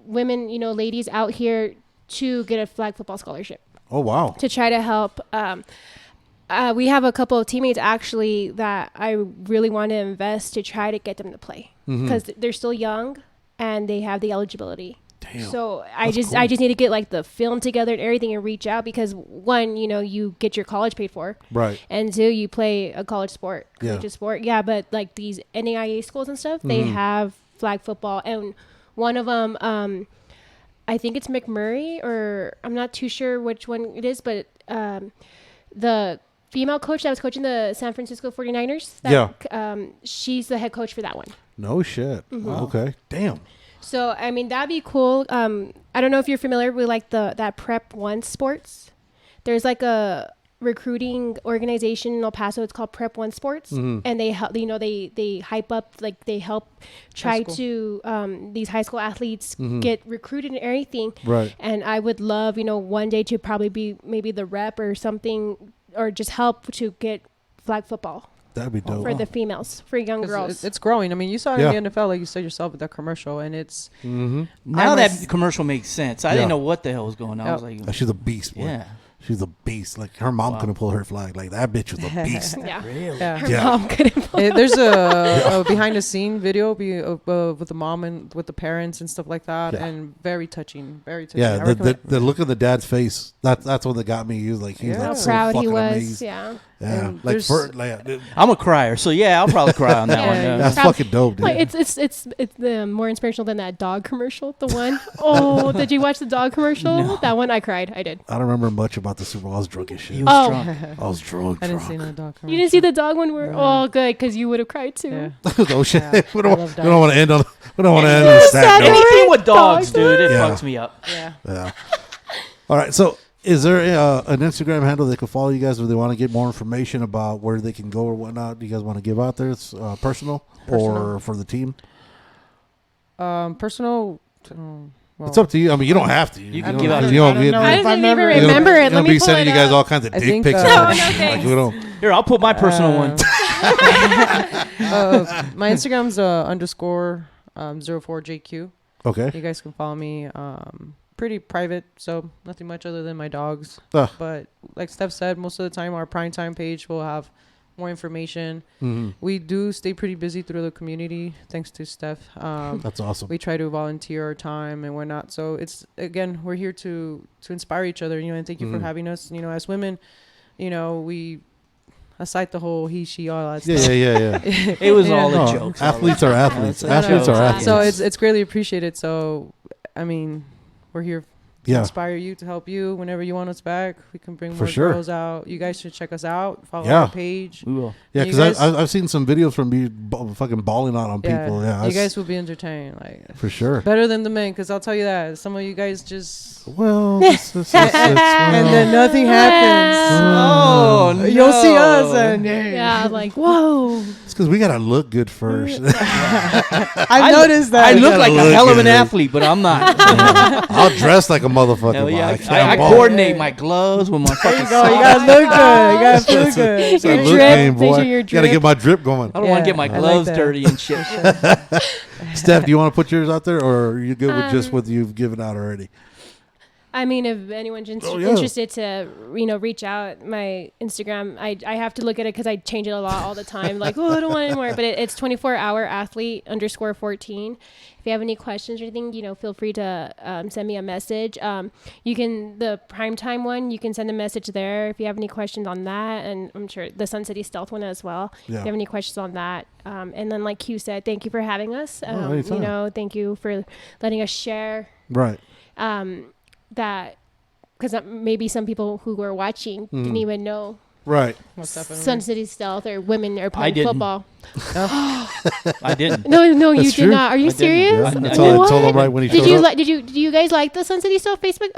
women, ladies out here to get a flag football scholarship. Oh, wow. To try to help. We have a couple of teammates actually that I really want to invest to try to get them to play because they're still young and they have the eligibility. Damn. So I just need to get like the film together and everything and reach out because one, you get your college paid for, Right. and two, you play a college sport, collegiate sport. Yeah, but like these NAIA schools and stuff, they have flag football, and one of them, I think it's McMurray, or I'm not too sure which one it is, but the female coach that was coaching the San Francisco 49ers, she's the head coach for that one. No shit. Okay. Damn. So, I mean, that'd be cool. I don't know if you're familiar with like that Prep 1 Sports. There's like a recruiting organization in El Paso. It's called Prep 1 Sports. And they help, they hype up, like they help try to, these high school athletes get recruited and everything. Right. And I would love, one day to probably be maybe the rep or something, or just help to get flag football. That'd be dope. For the females, for young girls. It's growing. I mean, you saw it in the NFL, like you said yourself, with that commercial, and it's... Now that commercial makes sense. I didn't know what the hell was going on. I was like... She's a beast, boy. Yeah. She's a beast. Like, her mom couldn't pull her flag. Like, that bitch was a beast. Really? Her mom couldn't pull There's a behind-the-scene video with the mom and with the parents and stuff like that, and very touching. Very touching. Yeah, the look on the dad's face, that's what that got me. He was like, how so proud he was. Amazed. Yeah. Yeah, I'm a crier, so I'll probably cry on that one. Yeah. That's fucking dope, dude. Like, it's more inspirational than that dog commercial. The one, oh, did you watch the dog commercial? No. That one, I cried. I did. I don't remember much about the Super Bowl. I was drunk as shit. He was drunk. I was drunk. I didn't see the dog commercial. You didn't see the dog one? Oh, good, because you would have cried too. Yeah. Oh shit! We don't want to end on. We don't want to end on a sad note. Anything with dogs, dude, it fucks me up. Yeah. All right, so. Is there an Instagram handle they can follow you guys if they want to get more information about where they can go or whatnot? Do you guys want to give out there? It's personal or for the team? Personal. It's up to you. I mean, you don't have to. You can give out. I don't even remember it. Let me be pull sending it you guys up. all kinds of dick pics. Like, we don't. Here, I'll put my personal one. My Instagram's _04JQ. Okay. You guys can follow me. Pretty private, so nothing much other than my dogs. But like Steph said, most of the time our primetime page will have more information. We do stay pretty busy through the community, thanks to Steph. That's awesome. We try to volunteer our time and whatnot. So it's, again, we're here to inspire each other, and thank you for having us. As women, we, aside the whole he, she, all that stuff. Yeah. It was all a joke. Athletes are athletes. Athletes are athletes. So it's greatly appreciated. So, I mean, we're here to inspire you, to help you. Whenever you want us back, we can bring more girls out. You guys should check us out. Follow our page. We will. Yeah, because I've seen some videos from you fucking balling out on people. Yeah, you guys will be entertained. Like, for sure. Better than the men, because I'll tell you that. Some of you guys just... Well, and then nothing happens. Oh, no. You'll see us. And like, whoa. It's because we got to look good first. I noticed that. I look like a hell of an athlete, but I'm not. I'll dress like a motherfucker. Hell yeah. I coordinate my gloves with my fucking socks. You guys look good. You guys feel good. It's a look game, boy. Got to get my drip going. I don't want to get my gloves dirty and shit. Steph, do you want to put yours out there, or are you good with just what you've given out already? I mean, if anyone's interested to, reach out, my Instagram, I have to look at it because I change it a lot all the time. Like, I don't want anymore. But it's 24hour_athlete_14. If you have any questions or anything, feel free to send me a message. You can, the primetime one, you can send a message there if you have any questions on that. And I'm sure the Sun City Stealth one as well. If you have any questions on that. And then, like Q said, thank you for having us. Thank you for letting us share. Right. That, because maybe some people who were watching didn't even know. Right. Sun City Stealth or women are playing football. I didn't. No, you did not. Are you serious? I told him right when he showed up. Did you guys like the Sun City Stealth Facebook,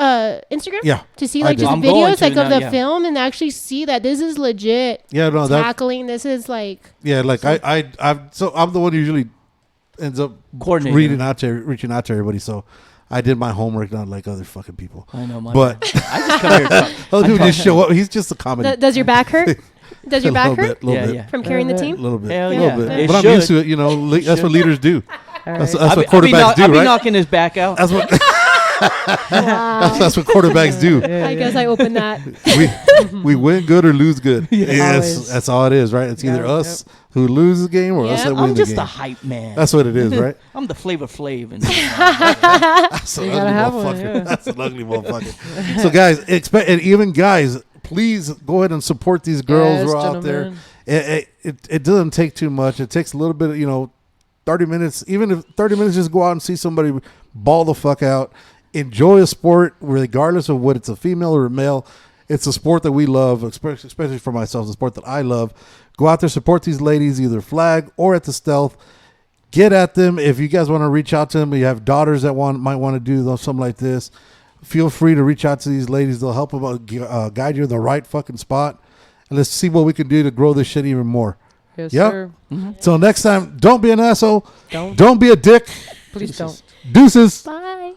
Instagram? Yeah. To see like just videos like of the film and actually see that this is legit. Yeah, no, tackling. This is like. Yeah, like I'm the one who usually ends up reaching out to everybody. So. I did my homework, not like other fucking people. I know, but I just come here. Other people just show up. He's just a comedy. Does your back hurt? Does your back hurt? Little bit. From carrying the team? A little bit. Hell a little bit. It but should. I'm used to it. That's what leaders do. That's I'll what be quarterbacks do, I'll be right? knocking his back out. That's what Wow. that's what quarterbacks do. I guess I opened that. We win good or lose good. Yes, Always. that's all it is, right? It's either Yep, us who lose the game or us Yep. that win I'm the just game. a hype man. That's what it is, right? I'm the Flavor Flav. And That's an You ugly gotta have one, motherfucker. yeah. That's an ugly motherfucker. So, guys, and even guys, please go ahead and support these girls Yes, who are out there. gentlemen. It doesn't take too much. It takes a little bit of, 30 minutes. Even if 30 minutes, just go out and see somebody ball the fuck out. Enjoy a sport, regardless of what it's a female or a male. It's a sport that we love, especially for myself, it's a sport that I love. Go out there, support these ladies, either flag or at the Stealth. Get at them. If you guys want to reach out to them, you have daughters that might want to do something like this, feel free to reach out to these ladies. They'll help them guide you in the right fucking spot. And let's see what we can do to grow this shit even more. Yes, Yep. sir. Till next time, don't be an asshole. Don't. Don't be a dick. Please don't. Deuces. Bye.